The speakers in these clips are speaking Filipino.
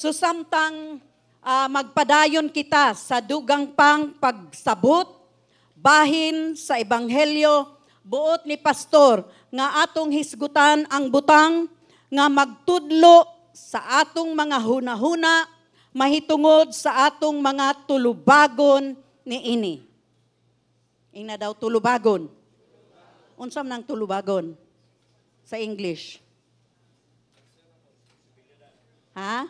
So samtang magpadayon kita sa dugang pang pagsabot, bahin sa Ebanghelyo, buot ni Pastor, nga atong hisgutan ang butang, nga magtudlo sa atong mga hunahuna, mahitungod sa atong mga tulubagon ni ini. Ina daw tulubagon. Unsam nang tulubagon sa English? Ha?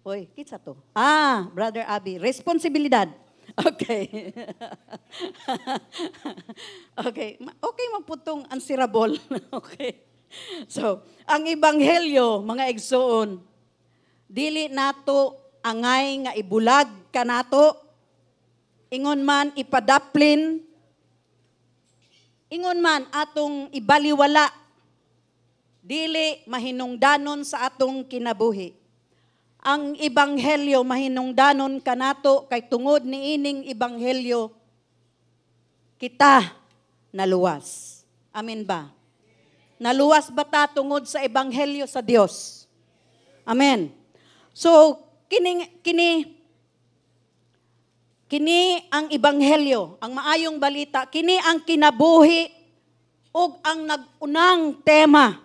Oy, kitsa to. Brother Abby, responsibilidad. Okay. Okay. Okay magputong answerable. Okay. So, ang Ebanghelyo, mga igsoon, dili nato angay nga ibulag kanato, ingon man ipadaplin, ingon man atong ibaliwala, dili mahinungdanon sa atong kinabuhi. Ang Ebanghelyo mahinungdanon kanato kay tungod ni ining Ebanghelyo kita naluwas. Amen ba? Naluwas ba ta tungod sa Ebanghelyo sa Dios? Amen. So kini ang Ebanghelyo, ang maayong balita, kini ang kinabuhi ug ang nagunang tema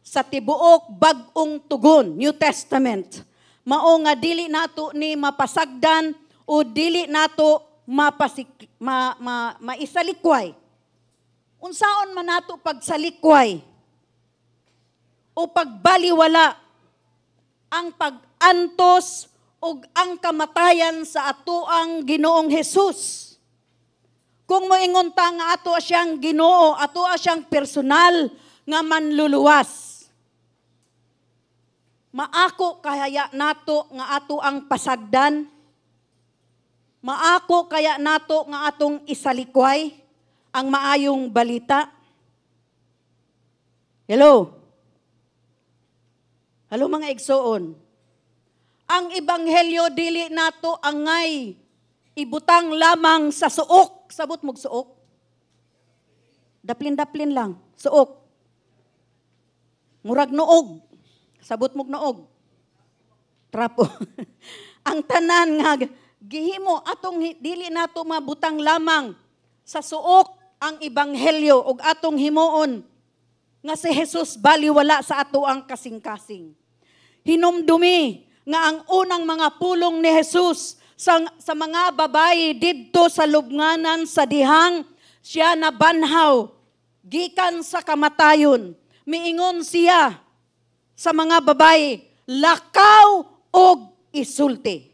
sa tibuok bag-ong tugon, New Testament. Mao nga dili nato ni mapasagdan o dili nato maisalikway. Unsaon man nato pagsalikway o pagbaliwala ang pag-antos ug ang kamatayan sa atoang Ginoong Hesus. Kung moingon ta nga ato siyang Ginoo, ato siyang personal nga manluluwas. Maako kaya nato nga ato ang pasagdan. Maako kaya nato nga atong isalikway ang maayong balita. Hello? Hello mga igsoon. Ang Ebanghelyo dili nato angay ibutang lamang sa suok. Sabot mog suok. Daplin-daplin lang. Suok. Murag noog. Sabot mog noog. Trapo. Ang tanan nga gihimo atong dili nato mabutang lamang sa suok ang Ebanghelyo ug atong himuon nga si Jesus baliwala sa ato ang kasing-kasing. Hinumdumi nga ang unang mga pulong ni Jesus sa mga babayi didto sa lubnganan sa dihang siya nabanhaw gikan sa kamatayon. Miingon siya sa mga babayi, lakaw og isulti.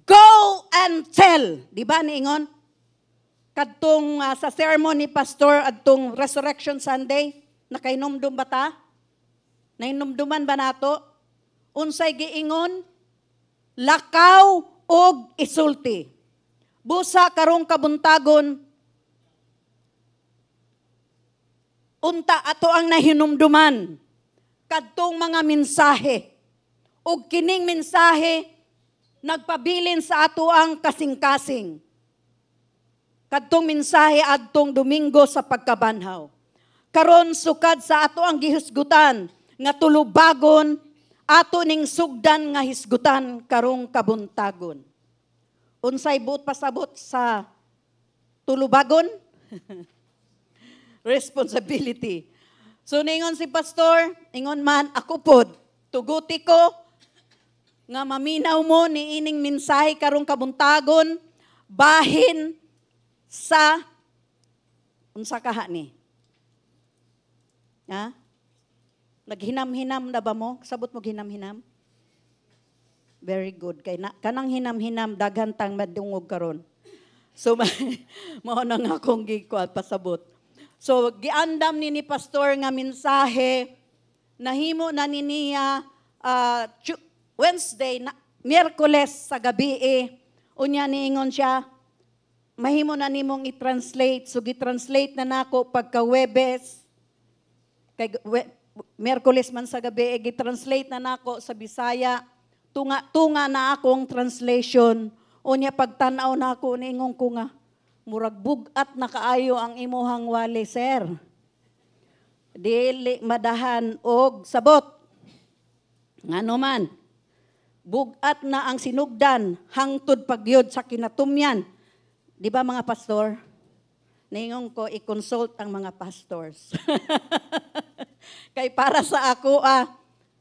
Go and tell. Di ba niingon? Kadtong sa sermon ni Pastor adtong Resurrection Sunday, nakainomdum ba ta? Nainumduman ba nato? Unsay giingon? Lakaw og isulti. Busa karong kabuntagon, unta ato ang nahinumduman kadtong mga mensahe. Ug kining mensahe nagpabilin sa ato ang kasing-kasing. Kadtong mensahe adtong Domingo sa pagkabanhaw. Karon sukad sa ato ang gihisgutan nga tulubagon, ato ning sugdan nga hisgutan karong kabuntagon. Unsay buot pasabot sa tulubagon? Responsibility. So ningon si Pastor, ingon man ako pod, tuguti ko nga maminaw mo ni ining mensahe karong kabuntagon bahin sa unsa kaha ni? Ha? Naghinam-hinam na ba mo? Sabot mo hinam-hinam? Very good. Kay kanang hinam-hinam daghan tang madungog karon. So mao nang akong gikuat pasabot. So giandam ni Pastor nga mensahe nahimo na niya Wednesday, Miyerkules sa gabi unya niingon siya mahimo na nimong i-translate. So gi-translate na nako pagka Webes kay Miyerkules man sa gabi gi-translate na nako sa Bisaya. Tunga na akong translation. Unya pagtan-aw na ako niingon ko nga murag bugat na kaayo ang imuhang wali, sir. Dili madahan og sabot. Ngano man, bugat na ang sinugdan, hangtod pagyod sa kinatumyan. Di ba mga pastor? Ningon ko, i-consult ang mga pastors. Kay para sa ako,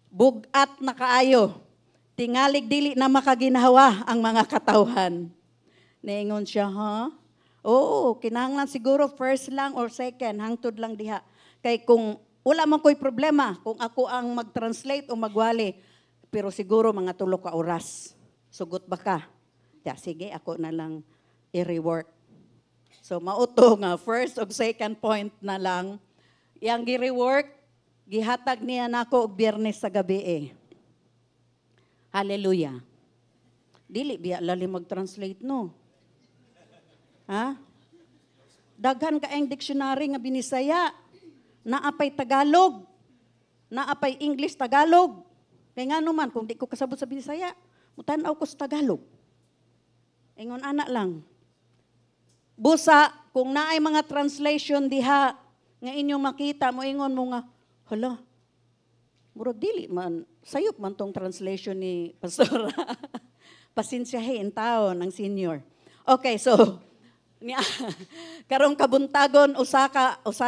bugat na kaayo. Tingalig dili na makaginawa ang mga katawhan. Ningon siya, Oo, kinahanglan siguro first lang or second, hangtod lang diha. Kay kung wala man ko'y problema, kung ako ang mag-translate o magwali, pero siguro mga 3 ka oras. Sugot ba ka? Sige, ako na lang i-rework. So, mauto nga, first o second point na lang, yang gi-rework, gihatag niya nako og Biyernes sa gabi Hallelujah. Dili biya lalim mag-translate no. Daghan kaayong dictionary nga binisaya. Naapay Tagalog. Naapay English Tagalog. Kaya nga naman, kung di ko kasabot sa binisaya, mutanaw ko sa Tagalog. Ingon anak lang. Busa, kung naay mga translation diha, nga inyong makita mo, ingon mo nga, hala, murag dili man, sayop man tong translation ni Pastora. Pasensyahin taon ng senior. Okay, so, karong kabuntagon, usa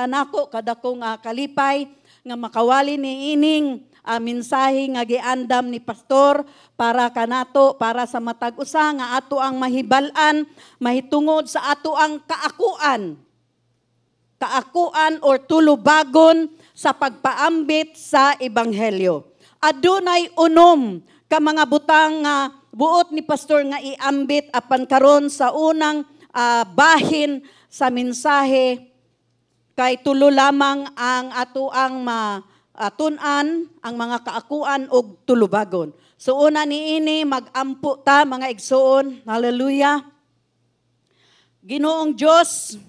nako kada kong kalipay, nga makawali ni ining mensahe nga giandam ni pastor para kanato, para sa matag usa nga ato ang mahibal-an, mahitungod sa ato ang kaakuan or tulubagon sa pagpaambit sa ebanghelyo. Adunay unom ka mga butang nga buot ni pastor nga iambit apan karon sa unang bahin sa mensahe kay tulo lamang ang ato ang tun-an ang mga kaakuan og tulubagon. So una niini magampo ta mga igsoon. Hallelujah. Ginoong Dios,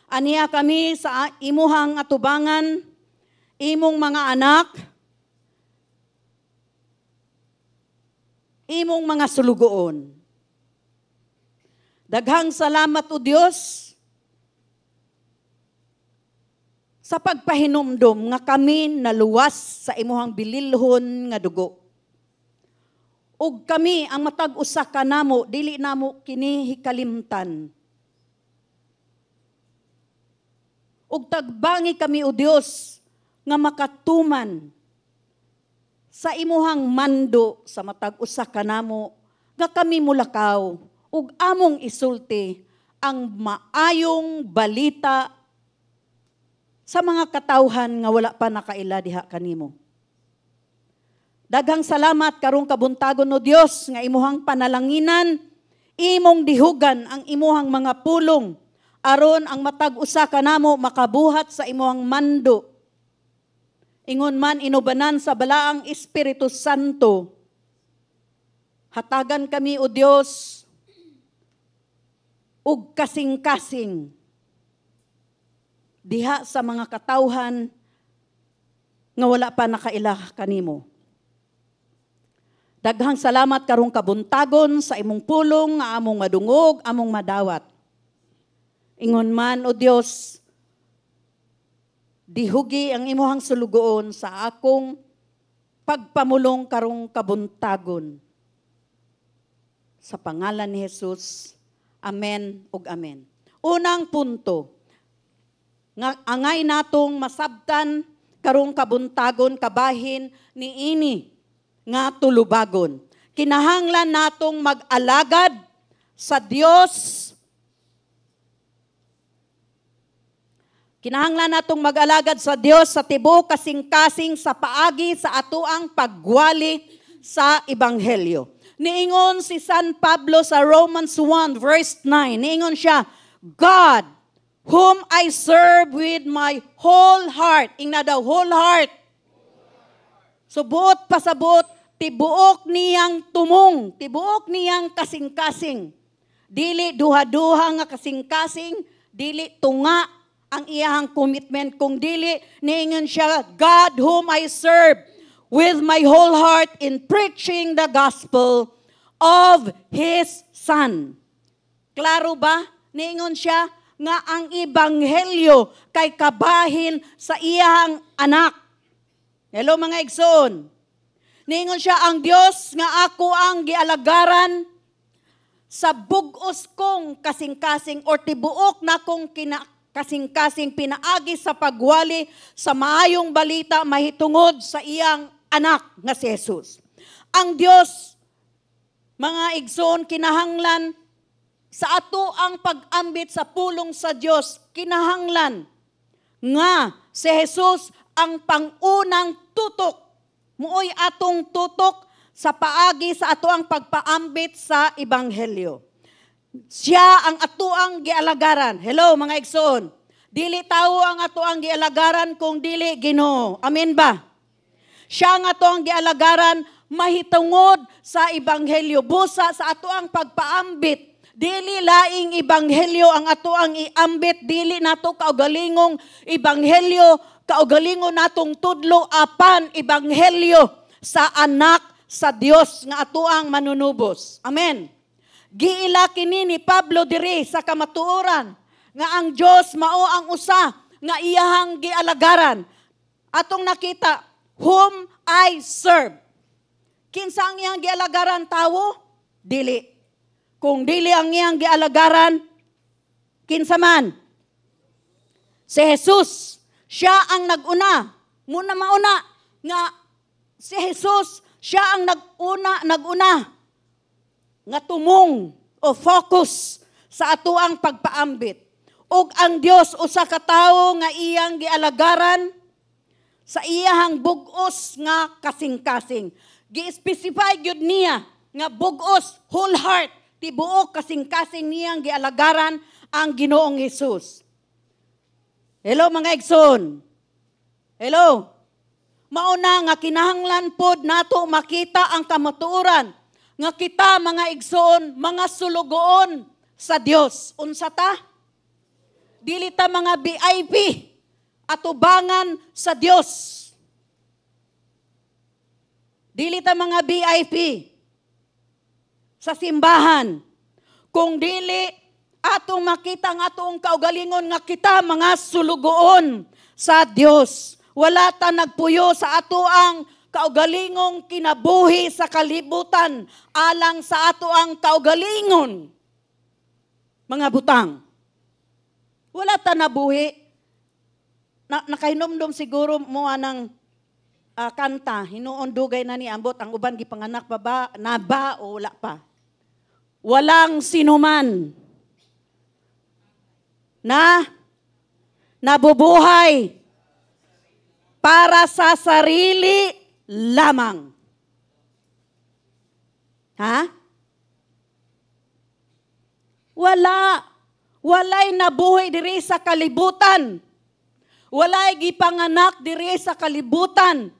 aniya kami sa imuhang atubangan, imong mga anak, imong mga sulugoon. Daghang salamat o Dios sa pagpahinumdom nga kami naluwas sa imuhang bililhon nga dugo. Ug kami ang matag usa kanamo dili namo kini hikalimtan. Ug tagbangi kami o Dios nga makatuman sa imuhang mando sa matag usa kanamo nga kami mulakaw ug among isulti ang maayong balita sa mga katawhan nga wala pa nakaila diha kanimo. Daghang salamat karong kabuntagon no Dios nga imuhang panalanginan, imong dihugan ang imuhang mga pulong aron ang matag usa kanamo makabuhat sa imuhang mando. Ingon man inubanan sa balaang Espiritu Santo. Hatagan kami o Dios ug kasing-kasing diha sa mga katawhan nga wala pa nakaila kanimo. Daghang salamat karong kabuntagon sa imong pulong nga among madungog, among madawat. Ingon man o Dios, dihugi ang imuhang sulugoon sa akong pagpamulong karong kabuntagon. Sa pangalan ni Jesus, amen ug amen. Unang punto, nga angay natong masabtan karong kabuntagon kabahin ni ini nga tulubagon. Kinahanglan natong mag-alagad sa Dios. Kinahanglan natong mag-alagad sa Dios sa tibuok kasing-kasing sa paagi sa atoang pagwali sa ebanghelyo. Niingon si San Pablo sa Romans 1 verse 9. Niingon siya, God, whom I serve with my whole heart. Ingna daw, whole heart. So buot pasabot, tibuok niyang tumong, tibuok niyang kasing-kasing. Dili duha-duha nga kasing-kasing, dili tunga ang iyahang commitment. Kung dili, niingon siya, God whom I serve with my whole heart in preaching the gospel of His Son. Klaro ba? Niingon siya nga ang ebanghelyo kay kabahin sa iyang anak. Hello mga igsoon. Niingon siya, ang Dios nga ako ang gialagaran sa bugos kong kasing-kasing or tibuok na kong kasing-kasing pinaagi sa pagwali sa maayong balita mahitungod sa iyang anak nga si Jesus. Ang Dios, mga igsoon, kinahanglan sa ato ang pag-ambit sa pulong sa Dios, kinahanglan nga si Jesus ang pangunang tutok. Muoy atong tutok sa paagi sa ato ang pagpaambit sa Ebanghelyo. Siya ang ato ang gialagaran. Hello mga igsoon. Dili tao ang ato ang gialagaran kung dili Ginoo. Amen ba? Siya ang ato ang gialagaran mahitungod sa Ebanghelyo. Busa sa ato ang pagpaambit. Dili laing Ebanghelyo ang ato ang iambit. Dili nato kaugalingong Ebanghelyo. Kaugalingon natong tudlo apan Ebanghelyo sa anak sa Dios nga ato ang manunubos. Amen. Giila kini ni Pablo diri sa kamatuoran nga ang Dios mao ang usa nga iyahang gialagaran. Atong nakita, whom I serve. Kinsa ang iyang gialagaran, tawo? Dili. Kung dili ang iyang gialagaran, kinsa man? Si Jesus. Siya ang nag-una. Muna mauna nga si Jesus, siya ang nag-una nga tumong o focus sa ato ang pagpaambit. Ug ang Dios usa ka tawo nga iyang gialagaran sa iyahang bugos nga kasing-kasing. Gi-specify gyud niya nga bugos, whole heart, tibuok kasing-kasing niyang gialagaran ang Ginoong Hesus. Hello mga igsoon. Hello. Mauna nga kinahanglan pod nato makita ang kamatuoran nga kita mga igsoon, mga sulugoon sa Dios. Unsa ta? Dili ta mga VIP atubangan sa Dios. Dili ta mga VIP sa simbahan. Kung dili atong makita nga atong kaugalingon nga kita mga sulugoon sa Dios. Wala ta nagpuyo sa ato ang kaugalingong kinabuhi sa kalibutan alang sa ato ang kaugalingon. Mga butang. Wala ta nabuhi. Nakahinomdom siguro mo anang kanta. Hinuon dugay na ni ambot ang uban gipanganak pa ba na ba o wala pa. Walang sinuman na nabubuhay para sa sarili lamang. Ha? Wala. Walay nabuhay diri sa kalibutan. Walay gipanganak diri sa kalibutan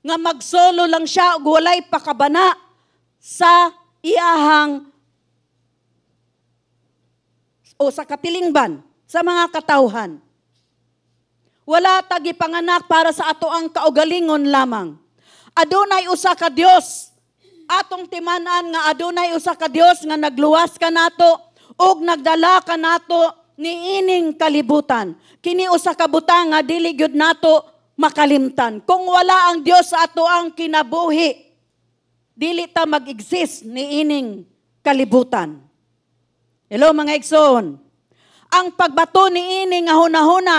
nga magsolo lang siya ug walay pakabana sa iyahang o sa katilingban sa mga katawhan. Wala ta gipanganak para sa ato ang kaugalingon lamang. Adunay usa ka Dios. Atong timan-an nga adunay usa ka Dios nga nagluwas ka nato ug nagdala ka nato niining kalibutan. Kini usa ka butang nga dili gyud nato makalimtan. Kung wala ang Dios sa ato ang kinabuhi, dili ta mag-exist niining kalibutan. Hello mga igsoon. Ang pagbato niining nga hunahuna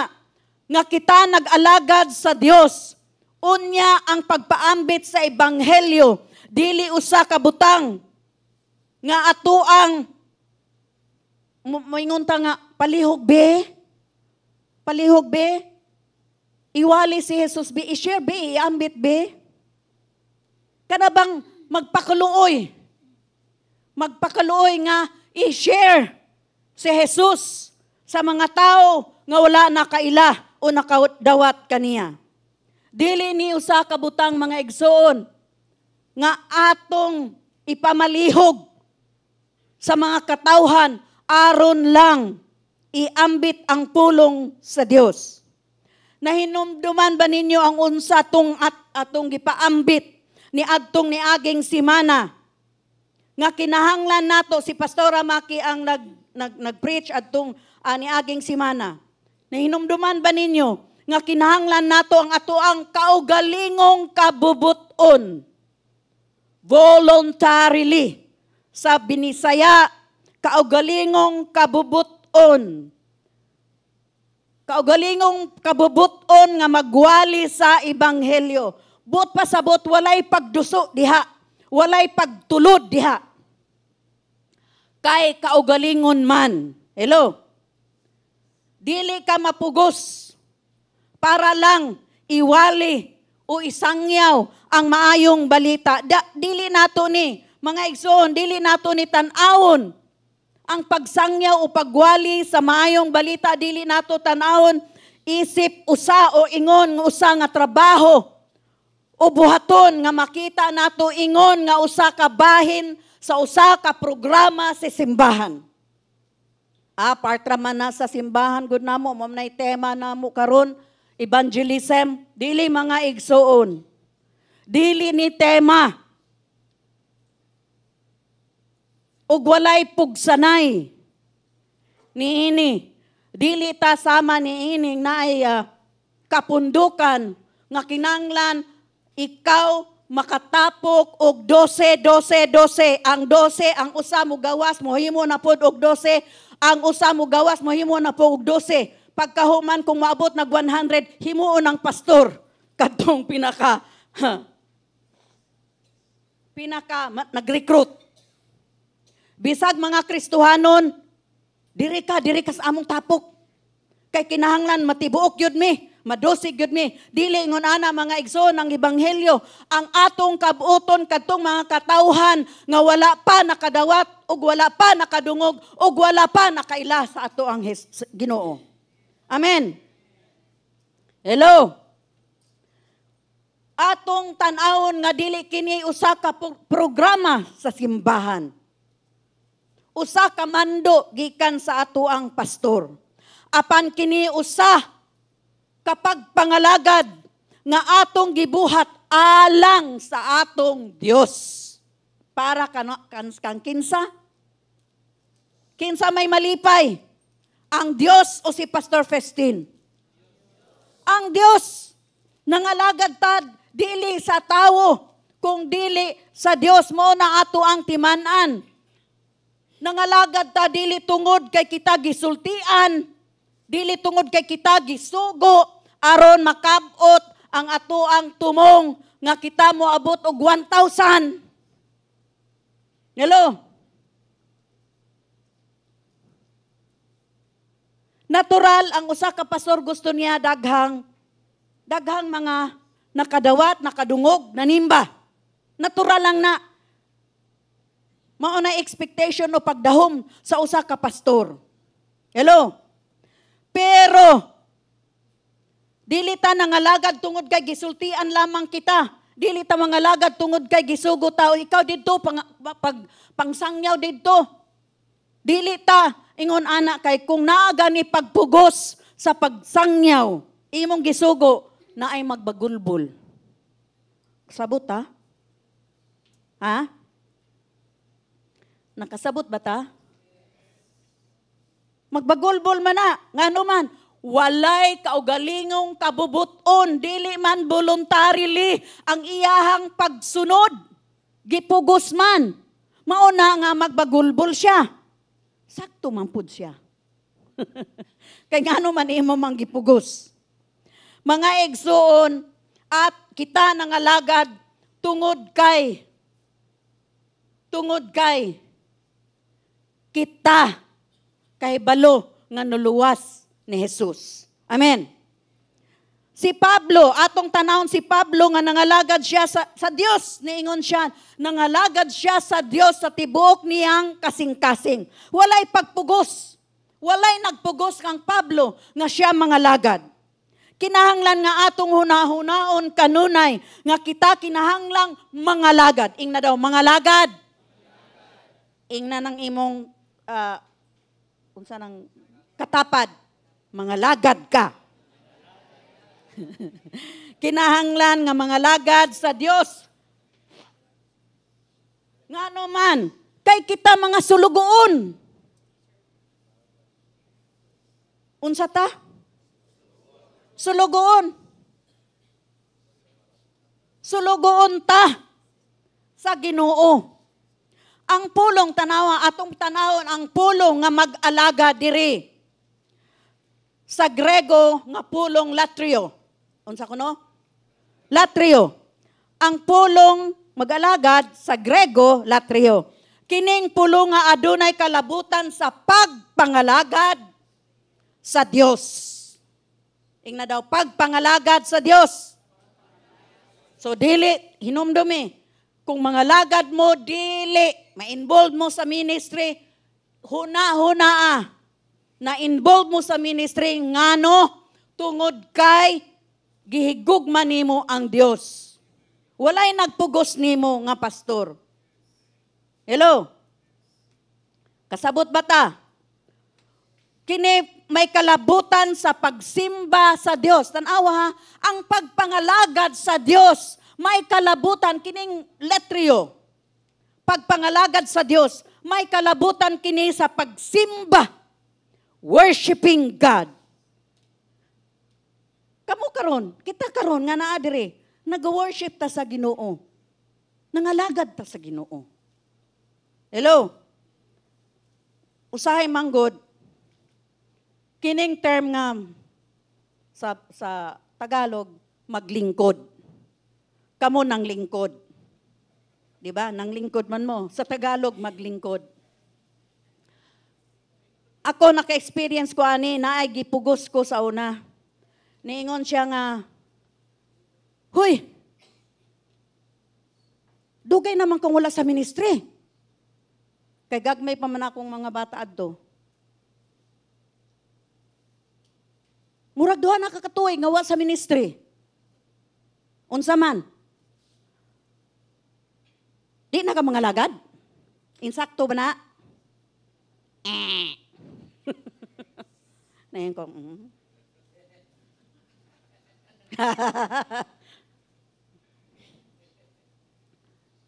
nga kita nag-alagad sa Dios. Unya ang pagpaambit sa Ebanghelyo, dili usa ka butang nga ato ang moingon ta nga palihog be. Palihog be. Iwali si Jesus be, i-share be, iambit be. Kana bang magpakaluoy? Magpakaluoy nga i-share si Jesus sa mga tao nga wala nakaila o nakadawat kaniya. Dili ni usa ka butang mga igsoon nga atong ipamalihog sa mga katawhan aron lang iambit ang pulong sa Dios. Nahinumduman ba ninyo ang unsa atong gipaambit ni adtong niaging simana nga kinahanglan nato si Pastora Maki ang nag-preach adtong niaging simana. Nahinumduman ba ninyo nga kinahanglan nato ang ato ang kaugalingong kabubuton voluntarily. Sa Binisaya, kaugalingong kabubuton. Kaugalingong kabubuton nga magwali sa ebanghelyo. But pasabot, walay pagduso diha. Walay pagtulod diha. Kay kaugalingon man. Hello? Dili ka mapugos para lang iwali o isangyaw ang maayong balita. Dili nato ni, mga igsoon, dili nato ni tan-awon ang pagsangyaw o pagwali sa maayong balita. Dili nato tan-awon isip usa o ingon nga usa nga trabaho o buhaton nga makita nato ingon nga usa ka bahin sa usa ka programa sa simbahan. Partra man na sa simbahan, good namo, mamnay tema namo karon, evangelism, dili mga igsoon. Dili ni tema. Ug walay pugsanay. Niini, dili ta sama niining naay kapundukan nga kinanglan ikaw makatapok og 12. Ang 12, ang usa mo gawas, mohimo na pod og 12. Ang usa mo gawas, mohimo na po og 12. Pagkahuman kung maabot nag 100, himuon ang pastor. Kadtong pinaka nag-recruit. Bisag mga Kristohanon, diri ka sa among tapok. Kay kinahanglan matibuok yun mi. Madosig yun mi. Dili ngon ana mga igsoon ang ebanghelyo. Ang atong kabuoton kadtong mga katawhan nga wala pa nakadawat ug wala pa nakadungog ug wala pa nakaila sa ato ang Ginoo. Amen. Hello. Atong tan-awon nga dili kini usa ka programa sa simbahan. Usa ka mando gikan sa ato ang pastor. Apan kini usa kapag pangalagad nga atong gibuhat alang sa atong Dios. Para kang kinsa? Kinsa may malipay? Ang Dios o si Pastor Festin? Ang Dios. Nangalagad tad, dili sa tawo, kung dili sa Dios mo na ato ang timanan. Nangalagad ta, dili tungod kay kita gisultian, dili tungod kay kita gisugo, aron makabot ang ato ang tumong nga kita mo abot og 1,000. Hello? Natural ang usa ka pastor gusto niya daghang mga nakadawat, nakadungog, nanimba. Natural lang na. Mao na expectation o pagdahom sa usa ka pastor. Hello? Pero dili ta nangalagad tungod kay gisultian lamang kita. Dili ta mangalagad tungod kay gisugo ta. Ikaw didto pangsangyaw didto. Dili ta ingon ana kay kung naa gani pagpugos sa pagsangyaw, imong gisugo na ay magbagulbol. Sabot ta? Ha? Nakasabot ba ta? Magbagulbol man na. Ngano man, walay kaugalingong kabubuton, dili man voluntarily ang iyahang pagsunod. Gipugos man. Mauna nga magbagulbol siya. Sakto man pud siya. Kay ngano man imo mang gipugos. Mga igsoon, at kita nangalagad tungod kay kita kay balo nga nuluwas ni Jesus. Amen. Si Pablo, atong tanawon si Pablo nga nangalagad siya sa Dios, niingon siya, nangalagad siya sa Dios sa tibuok niyang kasing-kasing. Walay pagpugos. Walay nagpugos kang Pablo nga siya mangalagad. Kinahanglan nga atong hunahunaon kanunay nga kita kinahanglang mangalagad. Ing na daw, mangalagad. Ing na ng imong unsa nang katapad, mangalagad ka. Kinahanglan nga mangalagad sa Dios. Ngano man, kay kita mga sulugoon. Unsa ta? Sulugoon. Sulugoon ta sa Ginoo. Ang pulong tanawa, atong tanawon ang pulong nga mag-alaga diri. Sa Grego nga pulong latrio. Unsa kuno? Latrio. Ang pulong mag-alagad sa Grego, latrio. Kining pulong nga adunay kalabutan sa pagpangalagad sa Dios. Ingna daw, pagpangalagad sa Dios. So dili, hinumdumi. Kung mga lagad mo, dili, ma-involve mo sa ministry, huna-huna na-involve mo sa ministry, ngano, tungod kay, gihigugma nimo ang Dios. Walay nagpugos nimo nga pastor. Hello? Kasabot ba ta? Kini may kalabutan sa pagsimba sa Dios. Tanawa ha, ang pagpangalagad sa Dios, may kalabutan kining letrio. Pagpangalagad sa Dios, may kalabutan kini sa pagsimba. Worshiping God. Kamu karon, kita karon nga naa diri, nag-worship ta sa Ginoo. Nangalagad ta sa Ginoo. Hello? Usahay manggod, kining term nga sa Tagalog, maglingkod. Kamo nang lingkod. Di ba? Nang lingkod man mo. Sa Tagalog, maglingkod. Ako naka-experience ko ani, naay gipugos ko sa una. Niingon siya nga, huy, dugay naman kung wala sa ministry. Kay gagmay pa man akong mga bata adto. Murag duha nakakatuoy nga wa sa ministry. Unsa man? Di na ka mga lagad? Insakto ba na? Nayan ko,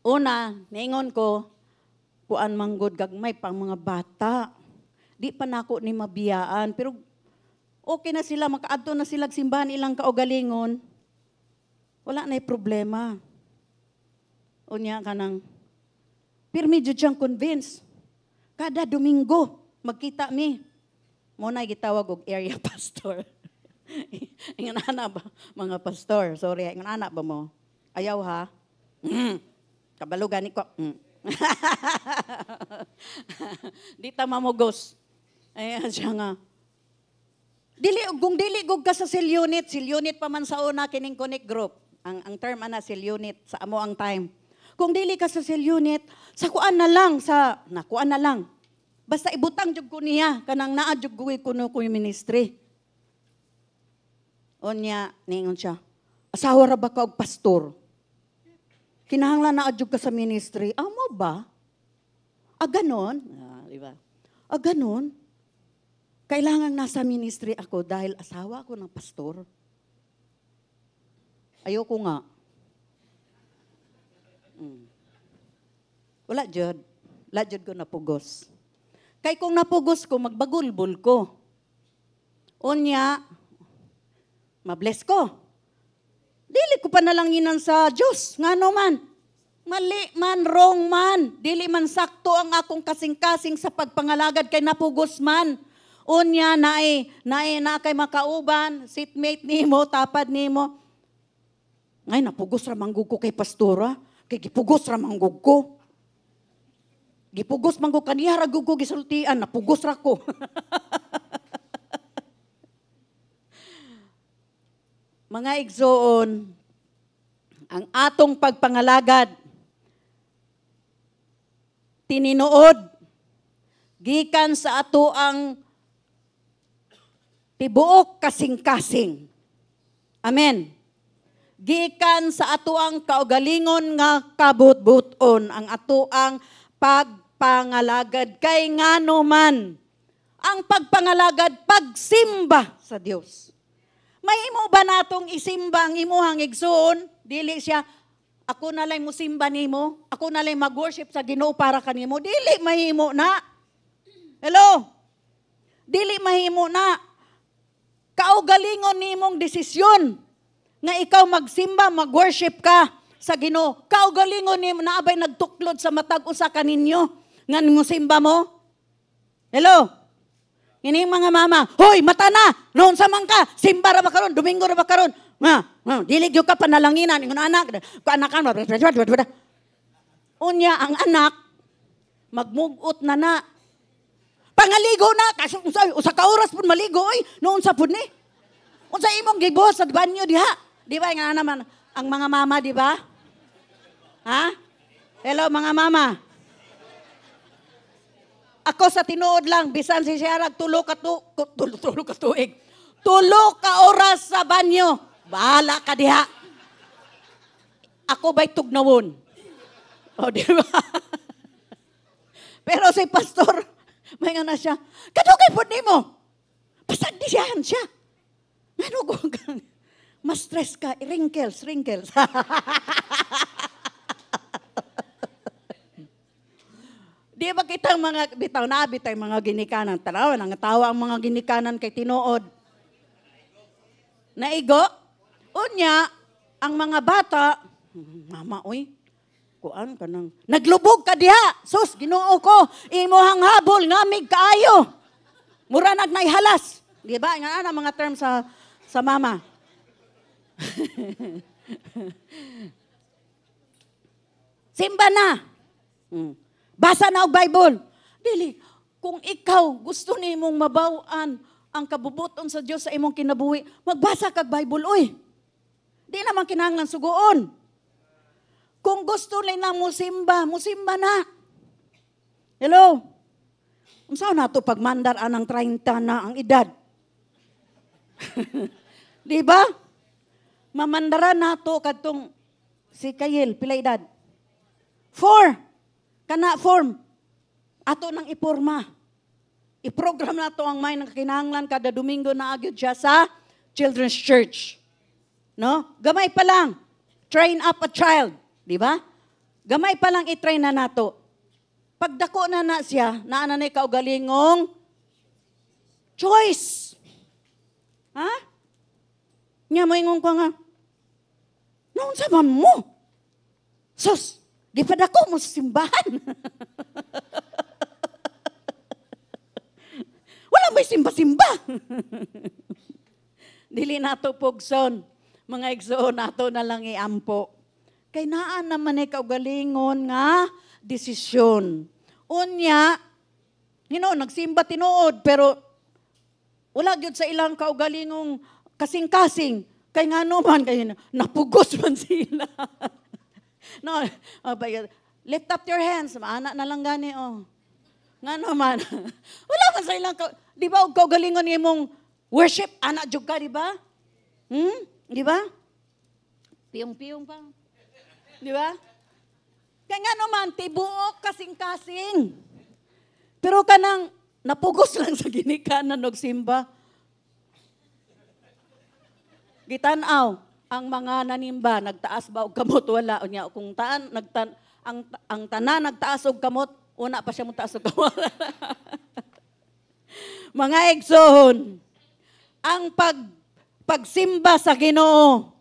Una, naingon ko, kuan manggod gagmay pang mga bata. Di pa nako ni mabiyaan, pero okay na sila, makaadto na sila simbahan ilang kaugalingon. Wala na'y problema. Unya ka nang, pero medyo siyang convince. Kada Domingo, magkita mi. Muna gitawag og area pastor. Ingon ana ba, mga pastor? Sorry, ingon ana ba mo? Ayaw ha? Kabalugan ni ko. Di ta mamugos. Ayan siya nga. Kung dili gug ka sa cell unit pa man sa una kining connect group. Ang term ana cell unit sa amo ang time. Kung dili ka sa cell unit, sa kuan na lang nakuan na lang. Basta ibutang jud ko niya kanang naa jud kuno ko yung ministry. Onya ningon siya. Asawa ra ba ka og pastor? Kinahanglan na adjug ka sa ministry. Amo ba? Ganon? Di ba? Ganon? Kailangan nasa ministry ako dahil asawa ako ng pastor. Ayoko nga. Wala jud. Wala jud ko napugos. Kay kung napugos ko, magbagulbol ko. Unya, mabless ko. Dili ko pa nalanginan sa Diyos. Nga no man. Mali man, wrong man. Dili man sakto ang akong kasing-kasing sa pagpangalagad kay napugos man. Unya, na kay makauban, seatmate nimo, tapad nimo. Ngay, napugos ra manggug ko kay pastora. Kay gipugos ra manggug ko. Gipugos manggug kaniya ra gug ko gisultian, napugos ra ko. Mga igsoon, ang atong pagpangalagad, tininuod, gikan sa ato ang tibuok kasing-kasing. Amen. Gikan sa ato ang kaugalingon nga kabut-buton, ang ato ang pagpangalagad. Kay ngano man, ang pagpangalagad, pagsimba sa Dios. May imo ba natong isimba ang imuhang igsoon? Dili siya, ako na lang musimba nimo, ako na lang mag-worship sa Ginoo para kanimo. Dili mahimo na. Hello? Dili mahimo na. Kaugalingon nimong desisyon nga ikaw magsimba, mag-worship ka sa Ginoo. Kaugalingon ni naabay nagtuklod sa matag usa kaninyo nga nimo simba mo. Hello. Ini mga mama, hoy mata na, noon sa man ka, simba ra ba karon, Domingo ra ba karon? Dili gyud ka panalanginan ingon anak, kaanakan. Unya ang anak magmugot na. Pangaligo na, kasi usa ka oras pud maligo oy, noon sa pud ni. Unsa imong gibos sa banyo diha? Di ba nga naman ang mga mama, di ba? Ha? Hello mga mama. Ako sa tinuod lang, bisan si Sierra, tulo ka tuig. Tulo ka oras sa banyo. Bahala ka diha. Ako ba'y tugnawon? O, di ba? Pero si pastor, may nga na siya, kadugay po ni mo. Pasagdisyahan siya. Ano kung ma-stress ka, wrinkles. Di ba kitang mga bitaw na bitay mga ginikanan. Tanaw, nangatawa ang mga ginikanan kay tinuod. Naigo? Unya, ang mga bata, mama, oy, kuan ka nang, naglubog ka diha. Sus, Ginoo ko, imuhang habol, ngamig kaayo. Mura nagnaihalas. Di ba? Nga na mga term sa mama. Simba na. Basa na og Bible. Dili, kung ikaw gusto nimong mabaw-an ang kabubuton sa Dios sa imong kinabuhi, magbasa kag Bible oy. Di naman kinahanglan suguon. Kung gusto nila musimba na. Hello? Unsa na to pagmandar anang 30 na ang edad? Di ba? Mamandaran nato kadtong si Kayel, pila edad? 4. Kana form, ato nang iporma. I-program na to ang may nakakinahanglan kada Domingo na agyod siya sa Children's Church. No? Gamay pa lang. Train up a child. Di ba? Gamay pa lang i-train na nato. Pagdako na siya, naananay kaugalingong choice. Ha? Nya mo ingon ko nga, noon sa man mo. Sus, di pa dako mo sa simbahan. Wala may simba-simba. Dili nato pugson. Mga igsoon nato na lang iampo. Kay naan naman ay kaugalingon nga desisyon. Unya, nagsimba tinuod, pero wala gyud sa ilang kaugalingong kasing-kasing. Kay nga naman, kay napugos man sila. No, lift up your hands. Maana na lang gani, oh. Nga naman. Wala man sa ilang, di ba, og kaugalingon imong worship, anak jud ka, di ba? Di ba? Piyong-piyong pa. Di ba? Kaya nga naman, tibuok kasing-kasing. Pero kanang napugos lang sa ginikanan og simba. Gitanaw, ang mga nanimba, nagtaas ba og kamot? Wala. Unya, kung ang tanan nagtaas og kamot, una pa siya mong taas og kamot. Mga igsoon, ang pagsimba sa Ginoo,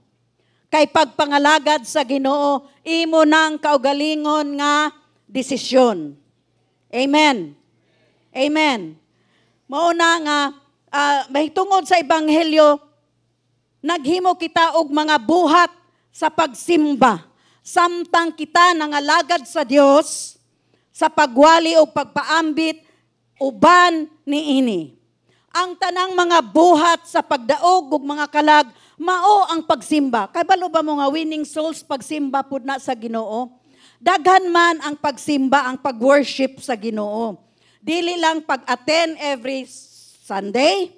kay pagpangalagad sa Ginoo, imo nang kaugalingon nga desisyon. Amen. Amen. Mauna nga, mahitungod sa Ebanghelyo, naghimo kita og mga buhat sa pagsimba. Samtang kita nangalagad sa Dios, sa pagwali o pagpaambit, uban niini. Ang tanang mga buhat sa pagdaog ug mga kalag, mao ang pagsimba. Kay balo ba mo nga winning souls pagsimba pud na sa Ginoo? Daghan man ang pagsimba, ang pag-worship sa Ginoo. Dili lang pag-attend every Sunday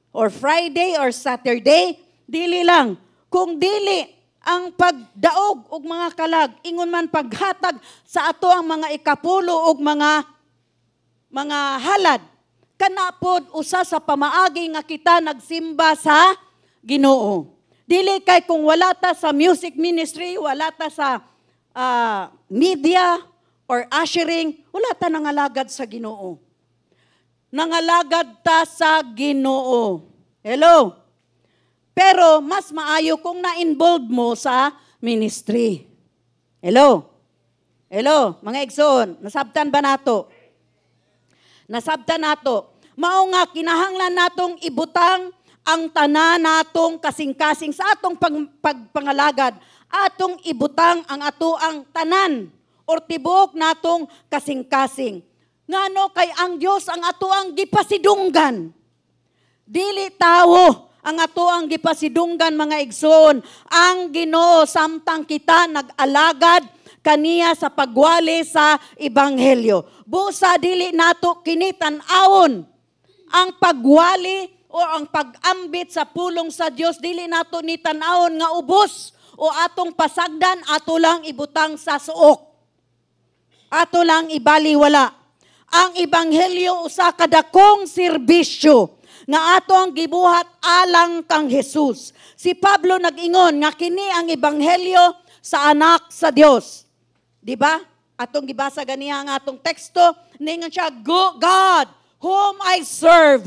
or Friday or Saturday, dili lang. Kung dili ang pagdaog og mga kalag, ingon man paghatag sa ato ang mga ikapulo og mga halad, kanapod usa sa pamaagi nga kita nagsimba sa Ginoo. Dili kay kung wala ta sa music ministry, wala ta sa media or ushering, wala ta nangalagad sa Ginoo. Nangalagad ta sa Ginoo. Hello? Pero mas maayo kung na-involve mo sa ministry. Hello? Hello, mga igsoon, nasabtan ba nato? Nasabtan nato. Mao nga kinahanglan natong ibutang ang tanan natong kasing-kasing sa atong pagpangalagad. Atong ibutang ang atoang tanan or tibok natong kasing-kasing. Ngano kay ang Dios ang atoang gipasidunggan. Dili tawo ang atoang gipasidunggan mga igsoon. Ang Ginoo samtang kita nag-alagad kaniya sa pagwali sa ebanghelyo. Busa dili nato kinitan-awon ang pagwali o ang pag-ambit sa pulong sa Dios, dili nato ni tan-awon nga ubos o atong pasagdan, ato lang ibutang sa suok. Ato lang ibaliwala. Ang ebanghelyo usa ka dakong serbisyo nga ato ang gibuhat alang kang Jesus. Si Pablo nag-ingon nga kini ang ebanghelyo sa anak sa Dios. Di ba? Atong gibasa ganiya ang atong teksto, ningon siya, God, whom I serve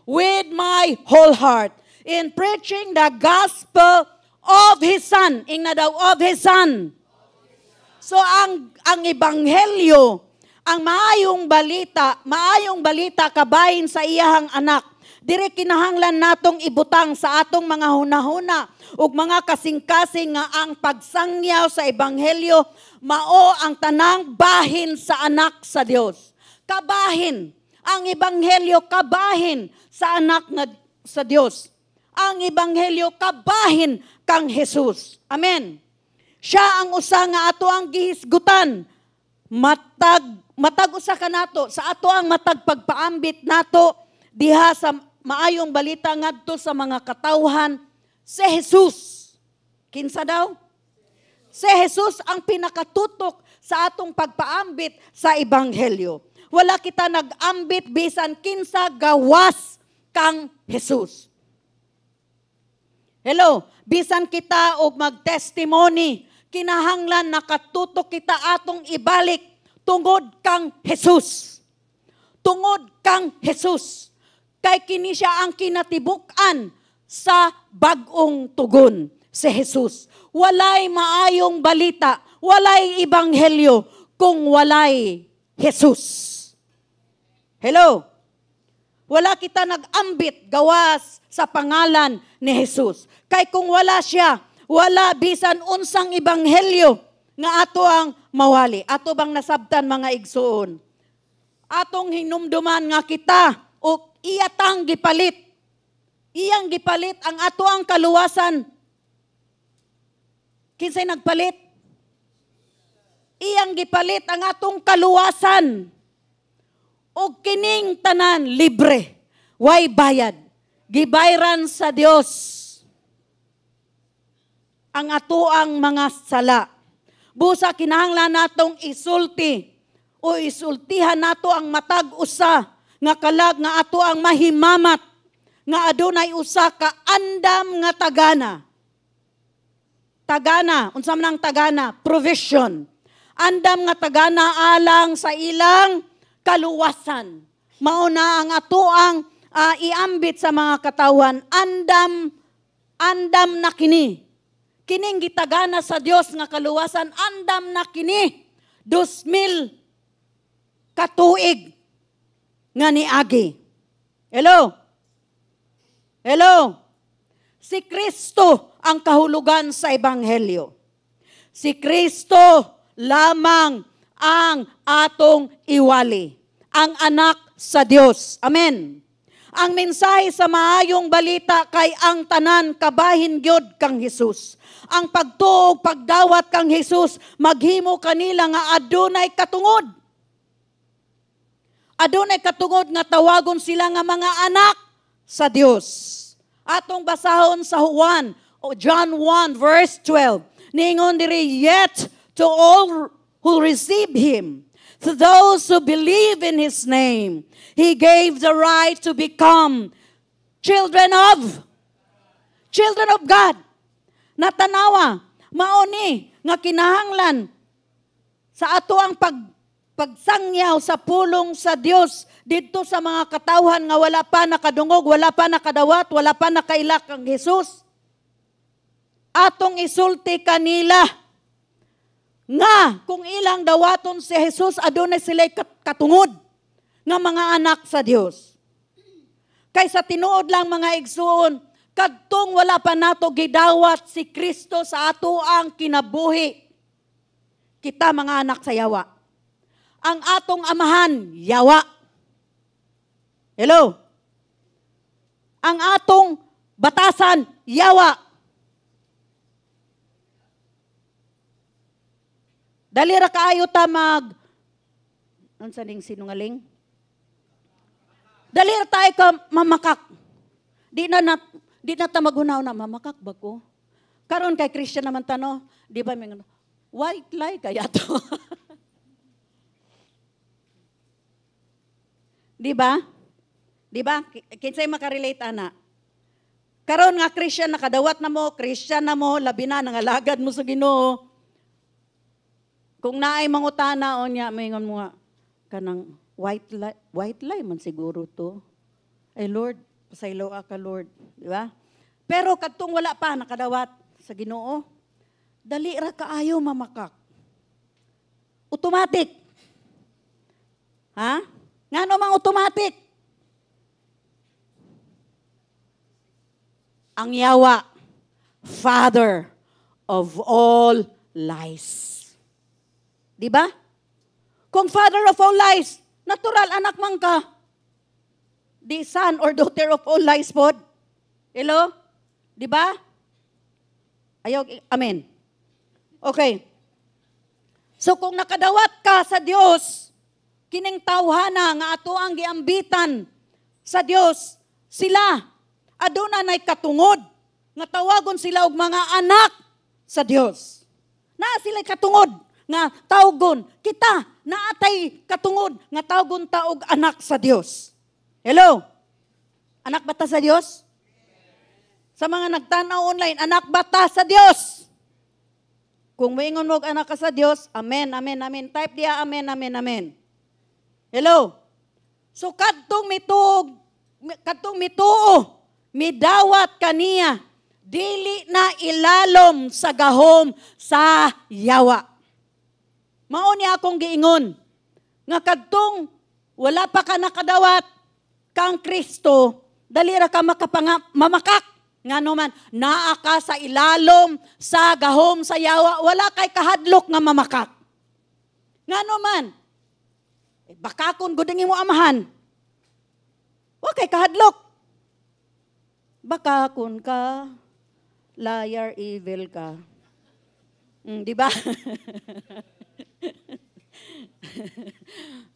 with my whole heart in preaching the gospel of His Son. Ingna daw, of His Son. So ang ebanghelyo, ang maayong balita kabahin sa iyahang anak. Dire kinahanglan natong ibutang sa atong mga hunahuna ug mga kasing-kasing nga ang pagsangyaw sa ebanghelyo mao ang tanang bahin sa anak sa Dios. Kabahin ang ebanghelyo, kabahin sa anak sa Dios. Ang ebanghelyo kabahin kang Jesus. Amen. Siya ang usa nga ato ang gihisgutan. Matag usa ka nato sa ato ang matag pagpaambit nato diha sa maayong balita ngadto sa mga katawhan si Jesus. Kinsa daw? Si Jesus ang pinakatutok sa atong pagpaambit sa ebanghelyo. Wala kita nag-ambit bisan kinsa gawas kang Jesus. Hello, bisan kita og mag-testimony, kinahanglan nakatutok kita atong ibalik tungod kang Jesus. Tungod kang Jesus. Kay kini siya ang kinatibuk-an sa bag-ong tugon, si Jesus. Walay maayong balita, walay ebanghelyo kung walay Jesus. Hello? Wala kita nag-ambit gawas sa pangalan ni Jesus. Kay kung wala siya, wala bisan unsang ebanghelyo nga ato ang mawali. Ato bang nasabtan mga igsoon? Atong hinumduman nga kita o iyatang gipalit. Iyang gipalit ang ato ang kaluwasan. Kinsay nagpalit? Iyang gipalit ang atong kaluwasan. O kining tanan libre, way bayad. Gibayran sa Dios ang atoang mga sala. Busa kinahanglan natong isulti o isultihan nato ang matag usa nga kalag nga ato ang mahimamat nga adunay usa ka andam nga tagana. Tagana, unsa man ang tagana? Provision. Andam nga tagana alang sa ilang kaluwasan. Mao na ang ato ang iambit sa mga katawan. Andam na kini. Kining gitagana sa Dios nga kaluwasan, andam na kini. 2,000 katuig nga niagi. Hello? Hello? Si Kristo ang kahulugan sa ebanghelyo. Si Kristo lamang ang atong iwali. Ang anak sa Dios. Amen. Ang mensahe sa maayong balita kay ang tanan kabahin gyud kang Hesus. Ang pagtuog, pagdawat kang Hesus, maghimo kanila nga adunay katungod. Adunay katungod nga tawagon sila nga mga anak sa Dios. Atong basahon sa John 1 verse 12. Ningon diri, yet to all who receive Him, to those who believe in His name, He gave the right to become children of God. Natanawa, mauni nga kinahanglan sa ato ang pagsangyaw sa pulong sa Dios didto sa mga katawhan nga wala pa nakadungog, wala pa nakadawat, wala pa nakailak ang Jesus. Atong isulti kanila nga kung ilang dawaton si Jesus adunay sila katungod nga mga anak sa Dios. Kaysa tinuod lang mga igsoon, kadtong wala pa nato gidawat si Kristo sa ato ang kinabuhi. Kita mga anak sa yawa. Ang atong amahan, yawa. Hello? Ang atong batasan, yawa. Dali ra kaayo ta ano sa ning sinungaling? Dali ra tayo ka mamakak. Di na ta maghunaw na mamakak ba ko? Karon kay Christian naman tano, di ba may white lie kaya to? Di ba? Di ba? Kinsay makarelate ana? Karon nga Christian nakadawat na mo, Christian na mo, labi na nangalagad mo sa Ginoo. Kung naay mangutana o niya, maingon mo nga, kanang white lie man siguro to. Ay Lord, pasaylo ka Lord. Di ba? Pero kadtong wala pa, nakadawat sa Ginoo, dali ra kaayo mamakak. Automatic. Ha? Nga namang automatic. Ang yawa, father of all lies. Di ba? Kung father of all lies, natural anak man ka. Di son or daughter of all lies pod. Hello? Di ba? Ayaw, amen. Okay. So kung nakadawat ka sa Dios, kining tawhana nga ato ang giambitan sa Dios, sila aduna nay katungod nga tawagon sila og mga anak sa Dios. Na sila katungod nga tawgon kita naatay katungod nga tawgon ta og anak sa Dios. Hello? Anak ba ta sa Dios? Sa mga nagtanaw online, anak ba ta sa Dios? Kung moingon mo og anak ka sa Dios, amen, amen, amen. Type diya, amen, amen, amen. Hello? So kadtong mituo, midawat kaniya, dili na ilalom sa gahom sa yawa. Mao ni akong giingon, nga kadtong wala pa ka nakadawat kang Kristo, dali ra ka mamakak. Nga naman, naa ka sa ilalom sa gahom sa yawa, wala kay kahadlok nga mamakak. Nga naman, bakakon gudang imo amahan. Wa kay kahadlok. Bakakon ka, liar, evil ka. Di ba?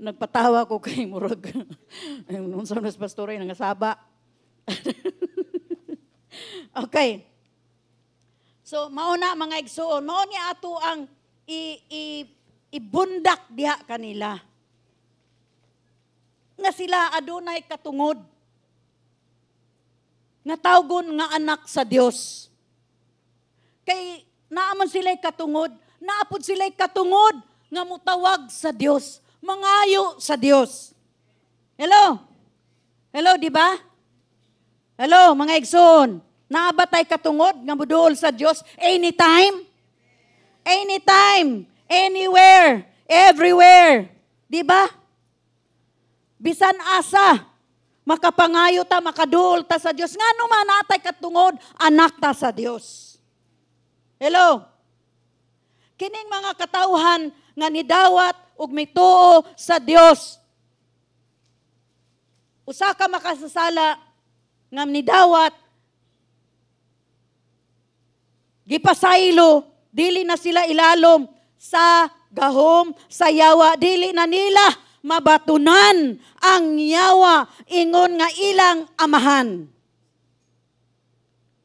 Nagpatawa ko kay Murag. Nung sa nas pastore, nangasaba. Okay. So, mauna mga igsoon, mao ni ato ang ibundak diha kanila. Nga sila adunay katungod. Nga tawgon nga anak sa Dios. Kay naaman sila'y katungod, naapod sila'y katungod nga mutawag sa Dios, mangayo sa Dios. Hello? Hello, di ba? Hello, mga igsoon. Naabatay katungod nga muduol sa Dios anytime? Anytime, anywhere, everywhere. Di ba? Bisan asa, makapangayo ta, makaduol ta sa Dios. Nga naman natay katungod, anak ta sa Dios. Hello? Kining mga katawhan nga nidawat ug mituo sa Dios. Usa ka makasasala nga nidawat, gipasaylo, dili na sila ilalom sa gahom, sa yawa, dili na nila mabatunan ang yawa, ingon nga ilang amahan.